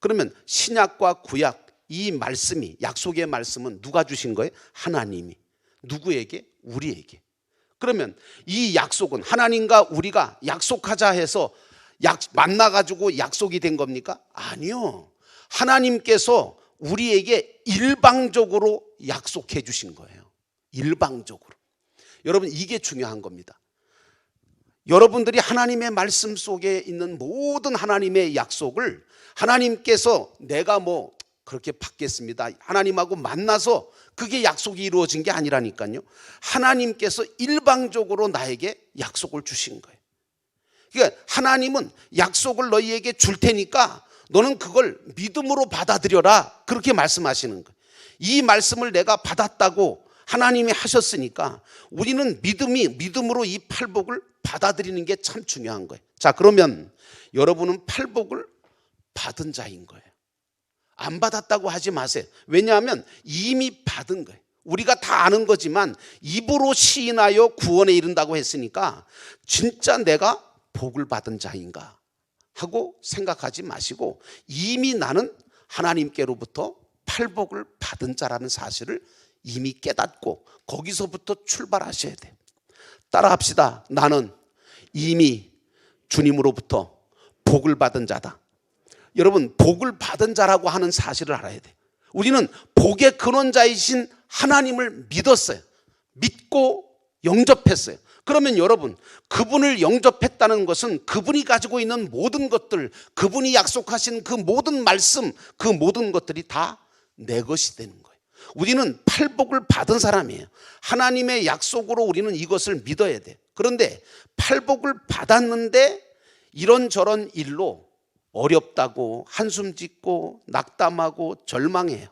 그러면 신약과 구약 이 말씀이, 약속의 말씀은 누가 주신 거예요? 하나님이. 누구에게? 우리에게. 그러면 이 약속은 하나님과 우리가 약속하자 해서 만나가지고 약속이 된 겁니까? 아니요. 하나님께서 우리에게 일방적으로 약속해 주신 거예요. 일방적으로. 여러분, 이게 중요한 겁니다. 여러분들이 하나님의 말씀 속에 있는 모든 하나님의 약속을 하나님께서 내가 뭐 그렇게 받겠습니다, 하나님하고 만나서 그게 약속이 이루어진 게 아니라니까요. 하나님께서 일방적으로 나에게 약속을 주신 거예요. 그러니까 하나님은 약속을 너희에게 줄 테니까 너는 그걸 믿음으로 받아들여라, 그렇게 말씀하시는 거예요. 이 말씀을 내가 받았다고 하나님이 하셨으니까 우리는 믿음으로 이 팔복을 받아들이는 게 참 중요한 거예요. 자, 그러면 여러분은 팔복을 받은 자인 거예요. 안 받았다고 하지 마세요. 왜냐하면 이미 받은 거예요. 우리가 다 아는 거지만 입으로 시인하여 구원에 이른다고 했으니까 진짜 내가 복을 받은 자인가 하고 생각하지 마시고 이미 나는 하나님께로부터 팔복을 받은 자라는 사실을 이미 깨닫고 거기서부터 출발하셔야 돼요. 따라합시다. 나는 이미 주님으로부터 복을 받은 자다. 여러분, 복을 받은 자라고 하는 사실을 알아야 돼요. 우리는 복의 근원자이신 하나님을 믿었어요. 믿고 영접했어요. 그러면 여러분, 그분을 영접했다는 것은 그분이 가지고 있는 모든 것들, 그분이 약속하신 그 모든 말씀, 그 모든 것들이 다 내 것이 되는 거예요. 우리는 팔복을 받은 사람이에요. 하나님의 약속으로 우리는 이것을 믿어야 돼요. 그런데 팔복을 받았는데 이런저런 일로 어렵다고 한숨 짓고 낙담하고 절망해요.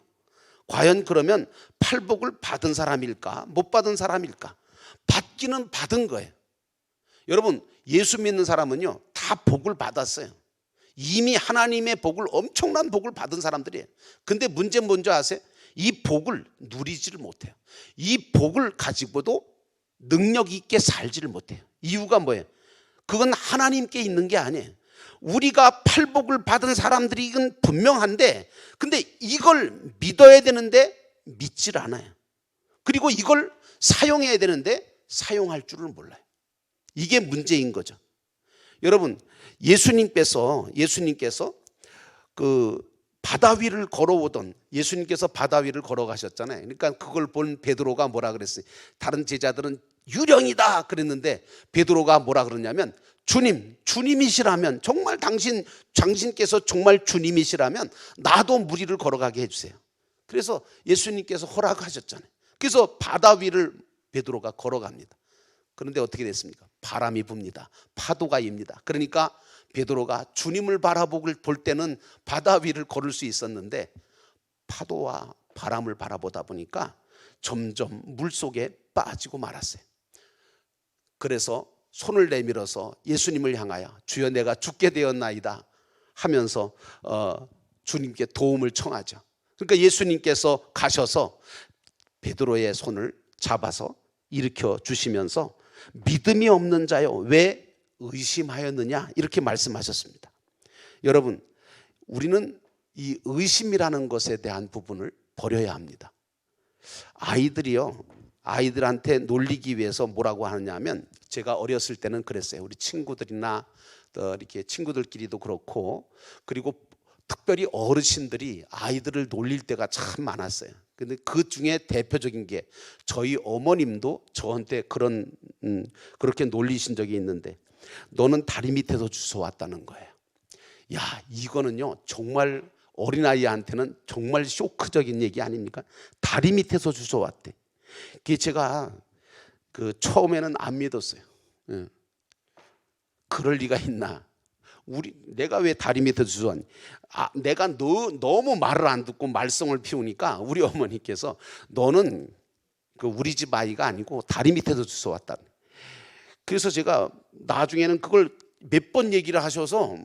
과연 그러면 팔복을 받은 사람일까? 못 받은 사람일까? 받기는 받은 거예요. 여러분, 예수 믿는 사람은요 다 복을 받았어요. 이미 하나님의 복을, 엄청난 복을 받은 사람들이에요. 근데 문제는 뭔지 아세요? 이 복을 누리지를 못해요. 이 복을 가지고도 능력 있게 살지를 못해요. 이유가 뭐예요? 그건 하나님께 있는 게 아니에요. 우리가 팔복을 받은 사람들이 이건 분명한데, 근데 이걸 믿어야 되는데 믿질 않아요. 그리고 이걸 사용해야 되는데 사용할 줄을 몰라요. 이게 문제인 거죠. 여러분, 예수님께서 그 바다 위를 걸어오던, 예수님께서 바다 위를 걸어가셨잖아요. 그러니까 그걸 본 베드로가 뭐라 그랬어요? 다른 제자들은 유령이다 그랬는데 베드로가 뭐라 그러냐면, 주님이시라면, 정말 당신께서 정말 주님이시라면 나도 무리를 걸어가게 해주세요. 그래서 예수님께서 허락하셨잖아요. 그래서 바다 위를 베드로가 걸어갑니다. 그런데 어떻게 됐습니까? 바람이 붑니다. 파도가 입니다. 그러니까 베드로가 주님을 바라볼 때는 바다 위를 걸을 수 있었는데 파도와 바람을 바라보다 보니까 점점 물속에 빠지고 말았어요. 그래서 손을 내밀어서 예수님을 향하여 주여 내가 죽게 되었나이다 하면서 주님께 도움을 청하죠. 그러니까 예수님께서 가셔서 베드로의 손을 잡아서 일으켜 주시면서 믿음이 없는 자여 왜 의심하였느냐 이렇게 말씀하셨습니다. 여러분, 우리는 이 의심이라는 것에 대한 부분을 버려야 합니다. 아이들한테 놀리기 위해서 뭐라고 하느냐면, 제가 어렸을 때는 그랬어요. 우리 친구들이나 이렇게 친구들끼리도 그렇고, 그리고 특별히 어르신들이 아이들을 놀릴 때가 참 많았어요. 근데 그 중에 대표적인 게 저희 어머님도 저한테 그렇게 놀리신 적이 있는데, 너는 다리 밑에서 주워왔다는 거예요. 야, 이거는요 정말 어린아이한테는 정말 쇼크적인 얘기 아닙니까? 다리 밑에서 주워왔대. 그게 제가 처음에는 안 믿었어요. 그럴 리가 있나? 내가 왜 다리 밑에서 주워왔니? 내가 너무 말을 안 듣고 말썽을 피우니까 우리 어머니께서 너는 우리 집 아이가 아니고 다리 밑에서 주워왔다. 그래서 제가 나중에는 그걸 몇 번 얘기를 하셔서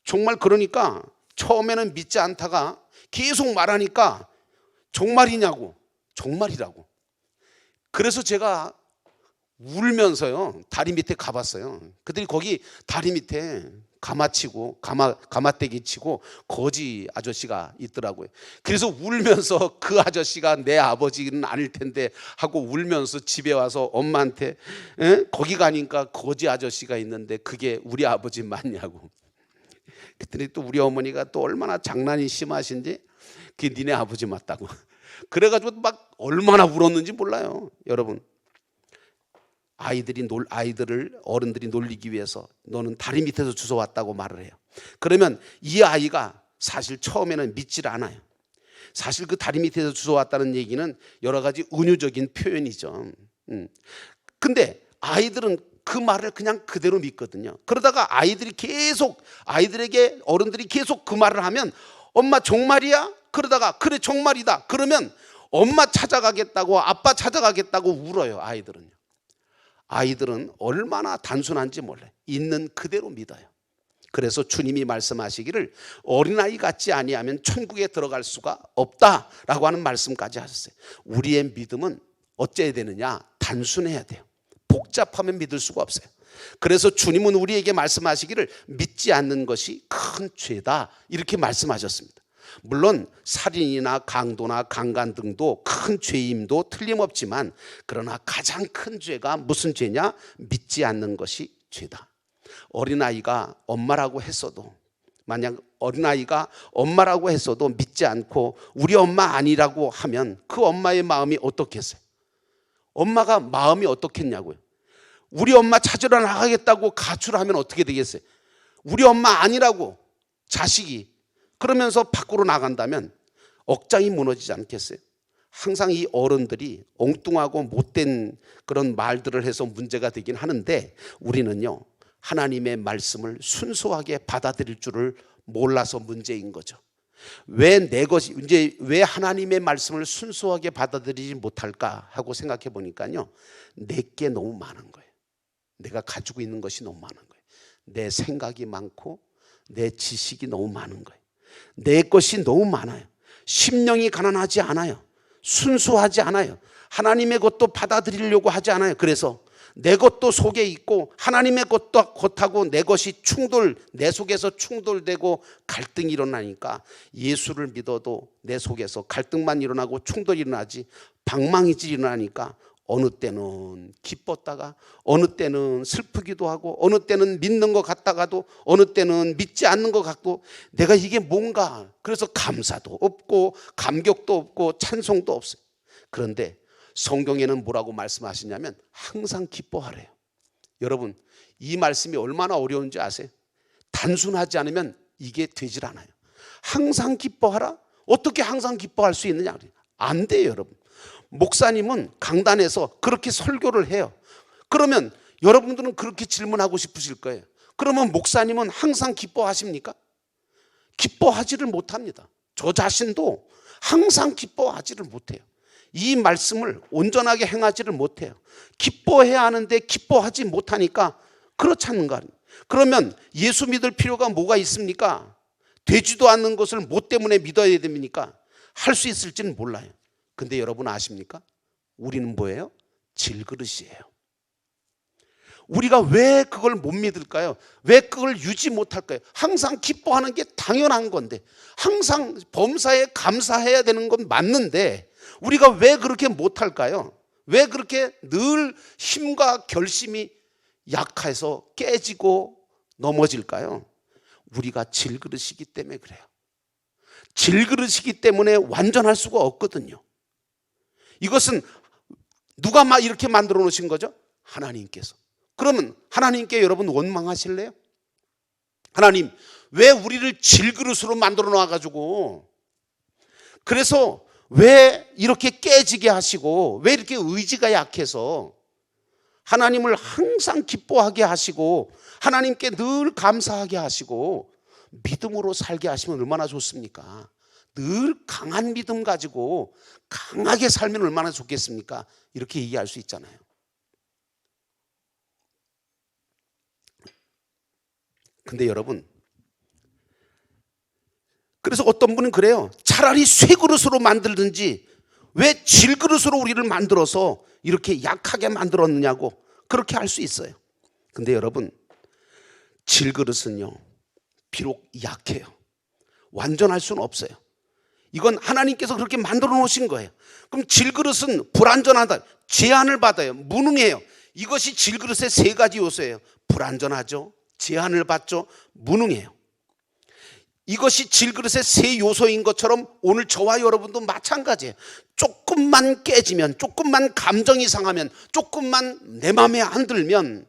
정말, 그러니까 처음에는 믿지 않다가 계속 말하니까 정말이냐고, 정말이라고. 그래서 제가 울면서요 다리 밑에 가봤어요. 그들이 거기 다리 밑에 가마치고 가마떼기 치고 거지 아저씨가 있더라고요. 그래서 울면서 그 아저씨가 내 아버지는 아닐 텐데 하고 울면서 집에 와서 엄마한테 거기 가니까 거지 아저씨가 있는데 그게 우리 아버지 맞냐고. 그랬더니 또 우리 어머니가 또 얼마나 장난이 심하신지 그게 니네 아버지 맞다고. 그래가지고 막 얼마나 울었는지 몰라요. 여러분, 아이들을 어른들이 놀리기 위해서 너는 다리 밑에서 주워왔다고 말을 해요. 그러면 이 아이가 사실 처음에는 믿질 않아요. 사실 그 다리 밑에서 주워왔다는 얘기는 여러 가지 은유적인 표현이죠. 근데 아이들은 그 말을 그냥 그대로 믿거든요. 그러다가 아이들에게 어른들이 계속 그 말을 하면 엄마 정말이야? 그러다가 그래 정말이다. 그러면 엄마 찾아가겠다고 아빠 찾아가겠다고 울어요. 아이들은 얼마나 단순한지 몰라요. 있는 그대로 믿어요. 그래서 주님이 말씀하시기를 어린아이 같지 아니하면 천국에 들어갈 수가 없다라고 하는 말씀까지 하셨어요. 우리의 믿음은 어째야 되느냐? 단순해야 돼요. 복잡하면 믿을 수가 없어요. 그래서 주님은 우리에게 말씀하시기를 믿지 않는 것이 큰 죄다 이렇게 말씀하셨습니다. 물론 살인이나 강도나 강간 등도 큰 죄임도 틀림없지만 그러나 가장 큰 죄가 무슨 죄냐? 믿지 않는 것이 죄다. 어린아이가 엄마라고 했어도 만약 어린아이가 엄마라고 했어도 믿지 않고 우리 엄마 아니라고 하면 그 엄마의 마음이 어떻겠어요? 엄마가 마음이 어떻겠냐고요. 우리 엄마 찾으러 나가겠다고 가출을 하면 어떻게 되겠어요? 우리 엄마 아니라고 자식이 그러면서 밖으로 나간다면 억장이 무너지지 않겠어요? 항상 이 어른들이 엉뚱하고 못된 그런 말들을 해서 문제가 되긴 하는데 우리는요 하나님의 말씀을 순수하게 받아들일 줄을 몰라서 문제인 거죠. 왜 하나님의 말씀을 순수하게 받아들이지 못할까 하고 생각해 보니까요, 내게 너무 많은 거예요. 내가 가지고 있는 것이 너무 많은 거예요. 내 생각이 많고 내 지식이 너무 많은 거예요. 내 것이 너무 많아요. 심령이 가난하지 않아요. 순수하지 않아요. 하나님의 것도 받아들이려고 하지 않아요. 그래서 내 것도 속에 있고 하나님의 것하고 내 것이 내 속에서 충돌되고 갈등이 일어나니까 예수를 믿어도 내 속에서 갈등만 일어나고 충돌이 일어나지 방망이질이 일어나니까 어느 때는 기뻤다가 어느 때는 슬프기도 하고 어느 때는 믿는 것 같다가도 어느 때는 믿지 않는 것 같고 내가 이게 뭔가 그래서 감사도 없고 감격도 없고 찬송도 없어요. 그런데 성경에는 뭐라고 말씀하시냐면 항상 기뻐하래요. 여러분 이 말씀이 얼마나 어려운지 아세요? 단순하지 않으면 이게 되질 않아요. 항상 기뻐하라? 어떻게 항상 기뻐할 수 있느냐? 안 돼요 여러분. 목사님은 강단에서 그렇게 설교를 해요. 그러면 여러분들은 그렇게 질문하고 싶으실 거예요. 그러면 목사님은 항상 기뻐하십니까? 기뻐하지를 못합니다. 저 자신도 항상 기뻐하지를 못해요. 이 말씀을 온전하게 행하지를 못해요. 기뻐해야 하는데 기뻐하지 못하니까 그렇지 않는가? 그러면 예수 믿을 필요가 뭐가 있습니까? 되지도 않는 것을 뭐 때문에 믿어야 됩니까? 할 수 있을지는 몰라요. 근데 여러분 아십니까? 우리는 뭐예요? 질그릇이에요. 우리가 왜 그걸 못 믿을까요? 왜 그걸 유지 못할까요? 항상 기뻐하는 게 당연한 건데 항상 범사에 감사해야 되는 건 맞는데 우리가 왜 그렇게 못할까요? 왜 그렇게 늘 힘과 결심이 약해서 깨지고 넘어질까요? 우리가 질그릇이기 때문에 그래요. 질그릇이기 때문에 완전할 수가 없거든요. 이것은 누가 이렇게 만들어 놓으신 거죠? 하나님께서. 그러면 하나님께 여러분 원망하실래요? 하나님 왜 우리를 질그릇으로 만들어 놔가지고 그래서 왜 이렇게 깨지게 하시고 왜 이렇게 의지가 약해서 하나님을 항상 기뻐하게 하시고 하나님께 늘 감사하게 하시고 믿음으로 살게 하시면 얼마나 좋습니까? 늘 강한 믿음 가지고 강하게 살면 얼마나 좋겠습니까? 이렇게 얘기할 수 있잖아요. 근데 여러분 그래서 어떤 분은 그래요. 차라리 쇠그릇으로 만들든지 왜 질그릇으로 우리를 만들어서 이렇게 약하게 만들었느냐고 그렇게 할 수 있어요. 근데 여러분 질그릇은요 비록 약해요. 완전할 수는 없어요. 이건 하나님께서 그렇게 만들어 놓으신 거예요. 그럼 질그릇은 불완전하다, 제한을 받아요. 무능해요. 이것이 질그릇의 세 가지 요소예요. 불완전하죠, 제한을 받죠, 무능해요. 이것이 질그릇의 세 요소인 것처럼 오늘 저와 여러분도 마찬가지예요. 조금만 깨지면, 조금만 감정이 상하면, 조금만 내 마음에 안 들면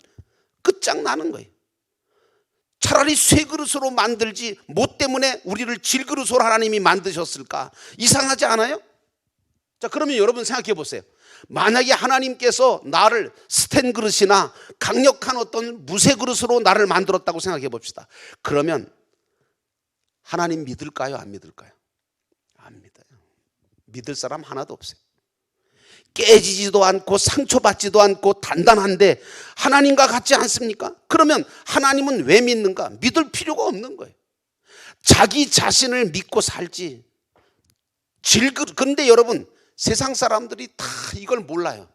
끝장나는 거예요. 차라리 쇠그릇으로 만들지 뭐 때문에 우리를 질그릇으로 하나님이 만드셨을까? 이상하지 않아요? 자, 그러면 여러분 생각해 보세요. 만약에 하나님께서 나를 스텐 그릇이나 강력한 어떤 무쇠 그릇으로 나를 만들었다고 생각해 봅시다. 그러면 하나님 믿을까요? 안 믿을까요? 안 믿어요. 믿을 사람 하나도 없어요. 깨지지도 않고 상처받지도 않고 단단한데 하나님과 같지 않습니까? 그러면 하나님은 왜 믿는가? 믿을 필요가 없는 거예요. 자기 자신을 믿고 살지. 근데 여러분, 세상 사람들이 다 이걸 몰라요.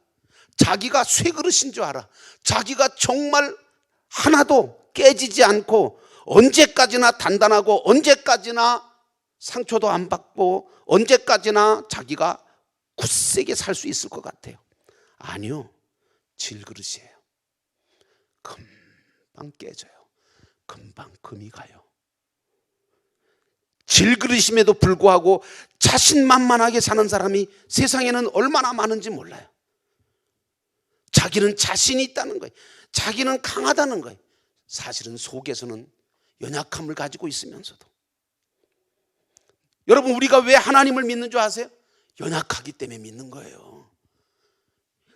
자기가 쇠그릇인 줄 알아. 자기가 정말 하나도 깨지지 않고 언제까지나 단단하고 언제까지나 상처도 안 받고 언제까지나 자기가 굳세게 살 수 있을 것 같아요. 아니요, 질그릇이에요. 금방 깨져요. 금방 금이 가요. 질그릇임에도 불구하고 자신만만하게 사는 사람이 세상에는 얼마나 많은지 몰라요. 자기는 자신이 있다는 거예요. 자기는 강하다는 거예요. 사실은 속에서는 연약함을 가지고 있으면서도. 여러분, 우리가 왜 하나님을 믿는 줄 아세요? 연약하기 때문에 믿는 거예요.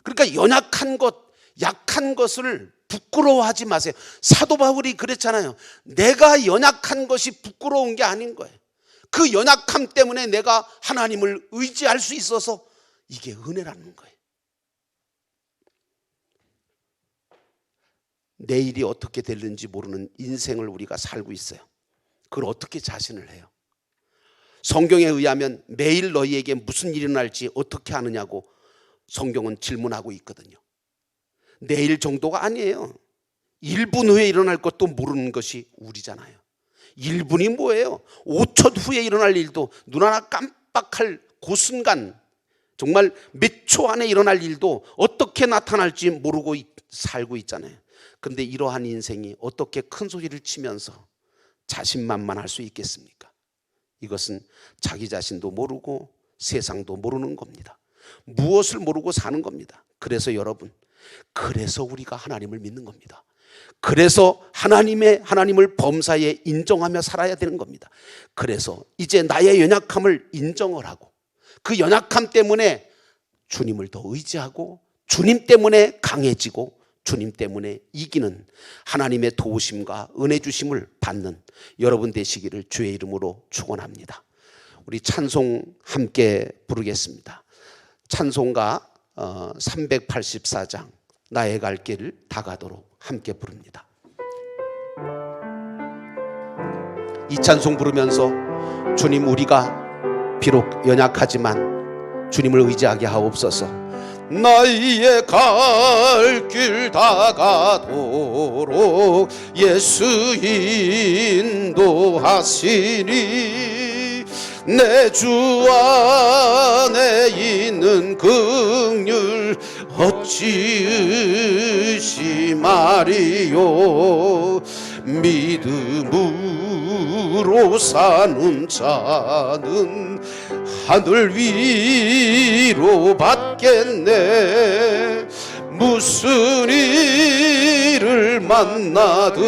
그러니까 연약한 것, 약한 것을 부끄러워하지 마세요. 사도 바울이 그랬잖아요. 내가 연약한 것이 부끄러운 게 아닌 거예요. 그 연약함 때문에 내가 하나님을 의지할 수 있어서 이게 은혜라는 거예요. 내일이 어떻게 될는지 모르는 인생을 우리가 살고 있어요. 그걸 어떻게 자신을 해요? 성경에 의하면 매일 너희에게 무슨 일이 일어날지 어떻게 아느냐고 성경은 질문하고 있거든요. 내일 정도가 아니에요. 1분 후에 일어날 것도 모르는 것이 우리잖아요. 1분이 뭐예요? 5초 후에 일어날 일도, 눈 하나 깜빡할 그 순간, 정말 몇 초 안에 일어날 일도 어떻게 나타날지 모르고 살고 있잖아요. 그런데 이러한 인생이 어떻게 큰 소리를 치면서 자신만만할 수 있겠습니까? 이것은 자기 자신도 모르고 세상도 모르는 겁니다. 무엇을 모르고 사는 겁니다. 그래서 여러분, 그래서 우리가 하나님을 믿는 겁니다. 그래서 하나님을 범사에 인정하며 살아야 되는 겁니다. 그래서 이제 나의 연약함을 인정을 하고 그 연약함 때문에 주님을 더 의지하고 주님 때문에 강해지고 주님 때문에 이기는 하나님의 도우심과 은혜 주심을 받는 여러분 되시기를 주의 이름으로 축원합니다. 우리 찬송 함께 부르겠습니다. 찬송가 384장 나의 갈 길 다 가도록 함께 부릅니다. 이 찬송 부르면서 주님, 우리가 비록 연약하지만 주님을 의지하게 하옵소서. 나의 갈 길 다 가도록 예수 인도하시니 내 주 안에 있는 긍휼 어찌 의심하리요. 믿음으로 사는 자는 하늘 위로 받겠네. 무슨 일을 만나든지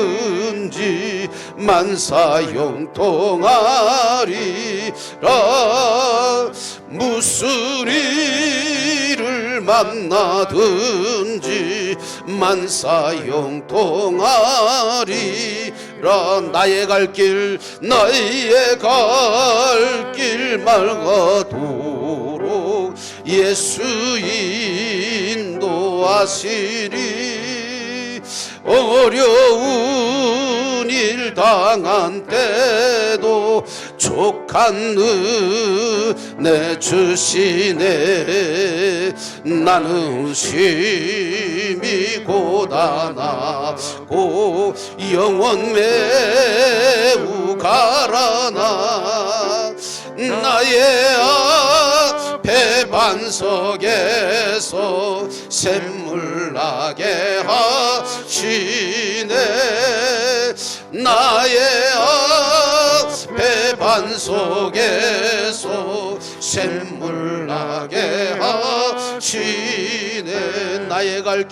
만사형통하리라. 무슨 일을 만나든지 만사형통하리라. 나의 갈 길 맑아도록 예수 인도하시리. 어려운 일 당한 때도 족한 연약한 은혜 주시네. 나는 심히 고단하고 영원 매우 가라나 나의 앞에 반석에서 샘물 나게 하시네. 나의 앞에 반석에서 샘물 나게 하시네. 나의 갈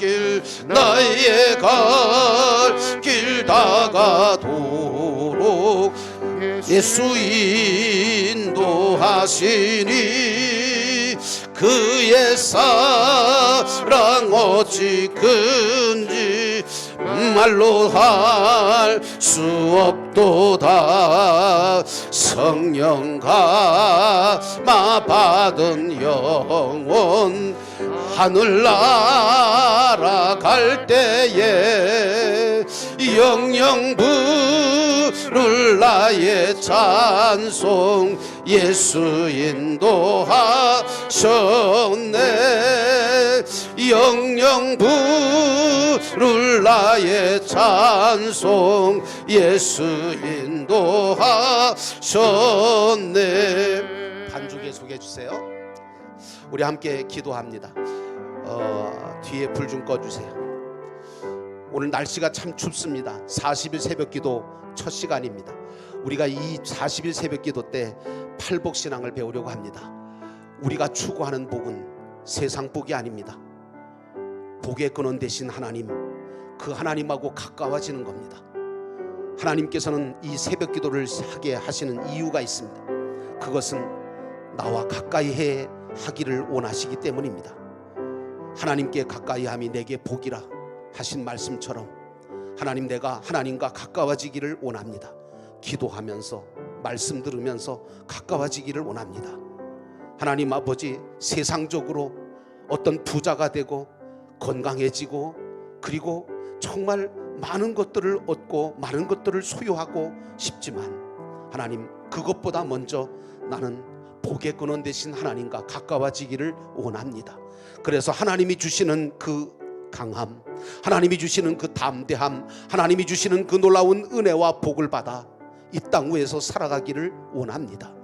길 다가도록 예수 인도하시니 그의 사랑 어찌 큰지 말로 할 수 없도다. 성령 감화 받은 영혼 하늘 날아갈 때에 영영 부를 나의 찬송 예수 인도하셨네. 영영 부를 나의 찬송 예수 인도하셨네. 반주 계속해 주세요. 우리 함께 기도합니다. 뒤에 불 좀 꺼주세요. 오늘 날씨가 참 춥습니다. 40일 새벽기도 첫 시간입니다. 우리가 이 40일 새벽기도 때 팔복신앙을 배우려고 합니다. 우리가 추구하는 복은 세상 복이 아닙니다. 복의 근원 되신 하나님, 그 하나님하고 가까워지는 겁니다. 하나님께서는 이 새벽기도를 하게 하시는 이유가 있습니다. 그것은 나와 가까이 하기를 원하시기 때문입니다. 하나님께 가까이함이 내게 복이라 하신 말씀처럼 하나님, 내가 하나님과 가까워지기를 원합니다. 기도하면서 말씀 들으면서 가까워지기를 원합니다. 하나님 아버지, 세상적으로 어떤 부자가 되고 건강해지고 그리고 정말 많은 것들을 얻고 많은 것들을 소유하고 싶지만 하나님, 그것보다 먼저 나는 복의 근원 되신 하나님과 가까워지기를 원합니다. 그래서 하나님이 주시는 그 강함, 하나님이 주시는 그 담대함, 하나님이 주시는 그 놀라운 은혜와 복을 받아 이 땅 위에서 살아가기를 원합니다.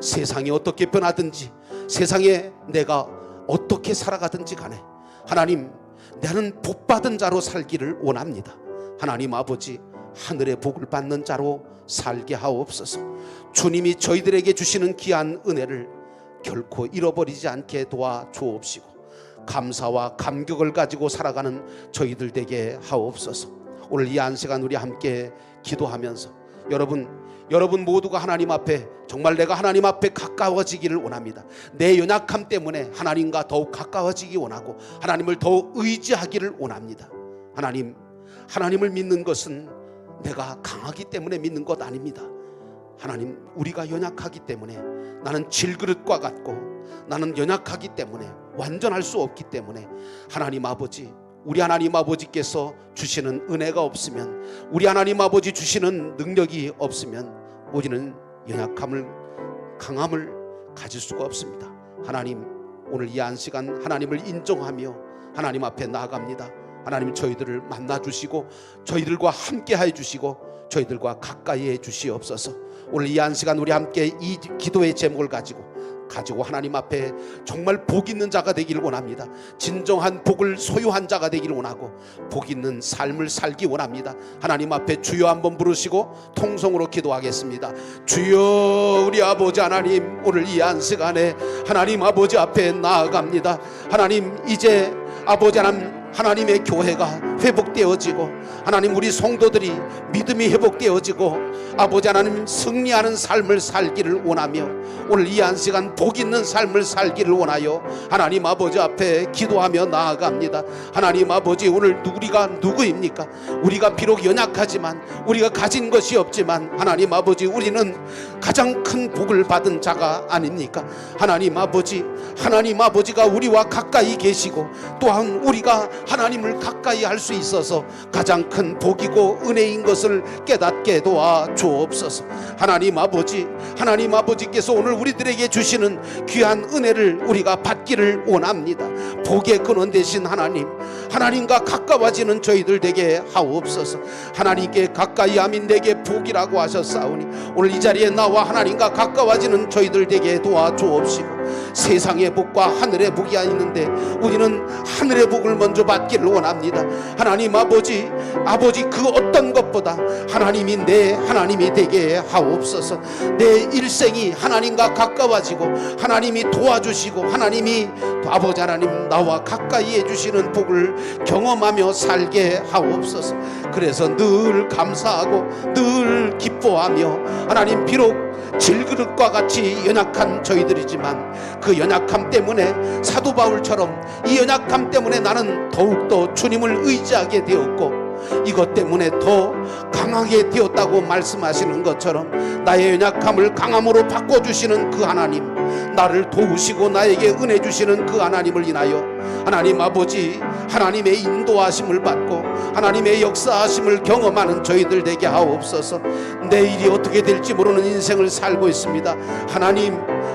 세상이 어떻게 변하든지, 세상에 내가 어떻게 살아가든지 간에 하나님, 나는 복받은 자로 살기를 원합니다. 하나님 아버지, 하늘의 복을 받는 자로 살게 하옵소서. 주님이 저희들에게 주시는 귀한 은혜를 결코 잃어버리지 않게 도와주옵시고 감사와 감격을 가지고 살아가는 저희들 되게 하옵소서. 오늘 이 안시간 우리 함께 기도하면서 여러분 모두가 하나님 앞에, 정말 내가 하나님 앞에 가까워지기를 원합니다. 내 연약함 때문에 하나님과 더욱 가까워지기 원하고 하나님을 더욱 의지하기를 원합니다. 하나님을 믿는 것은 내가 강하기 때문에 믿는 것 아닙니다. 하나님, 우리가 연약하기 때문에, 나는 질그릇과 같고 나는 연약하기 때문에 완전할 수 없기 때문에 하나님 아버지, 우리 하나님 아버지께서 주시는 은혜가 없으면, 우리 하나님 아버지 주시는 능력이 없으면 우리는 연약함을, 강함을 가질 수가 없습니다. 하나님, 오늘 이 안시간 하나님을 인정하며 하나님 앞에 나아갑니다. 하나님, 저희들을 만나주시고 저희들과 함께 해주시고 저희들과 가까이 해주시옵소서. 오늘 이 안시간 우리 함께 이 기도의 제목을 가지고 하나님 앞에 정말 복 있는 자가 되기를 원합니다. 진정한 복을 소유한 자가 되기를 원하고 복 있는 삶을 살기 원합니다. 하나님 앞에 주여 한번 부르시고 통성으로 기도하겠습니다. 주여, 우리 아버지 하나님, 오늘 이 안시간에 하나님 아버지 앞에 나아갑니다. 하나님, 이제 아버지 하나님의 교회가 회복되어지고 하나님, 우리 성도들이 믿음이 회복되어지고 아버지 하나님, 승리하는 삶을 살기를 원하며 오늘 이 안시간 복 있는 삶을 살기를 원하여 하나님 아버지 앞에 기도하며 나아갑니다. 하나님 아버지, 오늘 우리가 누구입니까? 우리가 비록 연약하지만, 우리가 가진 것이 없지만 하나님 아버지, 우리는 가장 큰 복을 받은 자가 아닙니까? 하나님 아버지가 우리와 가까이 계시고 또한 우리가 하나님을 가까이 할 수 수 있어서 가장 큰 복이고 은혜인 것을 깨닫게 도와 주옵소서. 하나님 아버지께서 오늘 우리들에게 주시는 귀한 은혜를 우리가 받기를 원합니다. 복의 근원 되신 하나님과 가까워지는 저희들 되게 하옵소서. 하나님께 가까이 함이 내게 복이라고 하셨사오니 오늘 이 자리에 나와 하나님과 가까워지는 저희들 되게 도와주옵시고, 세상의 복과 하늘의 복이 있는데 우리는 하늘의 복을 먼저 받기를 원합니다. 하나님 아버지 그 어떤 것보다 하나님이 내 하나님이 되게 하옵소서. 내 일생이 하나님과 가까워지고 하나님이 도와주시고 하나님이 아버지 하나님 나와 가까이 해주시는 복을 경험하며 살게 하옵소서. 그래서 늘 감사하고 늘 기뻐하며 하나님, 비록 질그릇과 같이 연약한 저희들이지만 그 연약함 때문에 사도 바울처럼 이 연약함 때문에 나는 더욱더 주님을 의지하게 되었고 이것 때문에 더 강하게 되었다고 말씀하시는 것처럼 나의 연약함을 강함으로 바꿔주시는 그 하나님, 나를 도우시고 나에게 은혜 주시는 그 하나님을 인하여 하나님 아버지 하나님의 인도하심을 받고 하나님의 역사하심을 경험하는 저희들 되게 하옵소서. 내일이 어떻게 될지 모르는 인생을 살고 있습니다.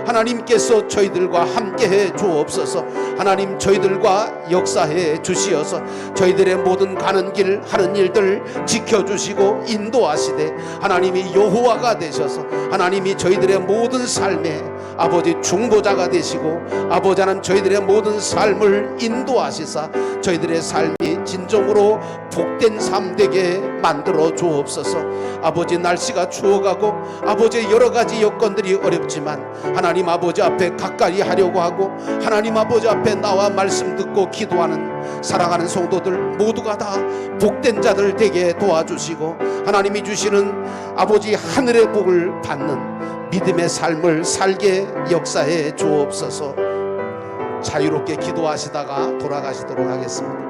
하나님께서 저희들과 함께해 주옵소서. 하나님, 저희들과 역사해 주시어서 저희들의 모든 가는 길 하는 일들 지켜주시고 인도하시되 하나님이 여호와가 되셔서 하나님이 저희들의 모든 삶에 아버지 중보자가 되시고 아버지 하나님 저희들의 모든 삶을 인도하시사 저희들의 삶이 진정으로 복된 삶 되게 만들어 주옵소서. 아버지, 날씨가 추워가고 아버지 여러 가지 여건들이 어렵지만 하나님 아버지 앞에 가까이 하려고 하고 하나님 아버지 앞에 나와 말씀 듣고 기도하는 사랑하는 성도들 모두가 다 복된 자들 되게 도와주시고 하나님이 주시는 아버지 하늘의 복을 받는 믿음의 삶을 살게 역사해 주옵소서. 자유롭게 기도하시다가 돌아가시도록 하겠습니다.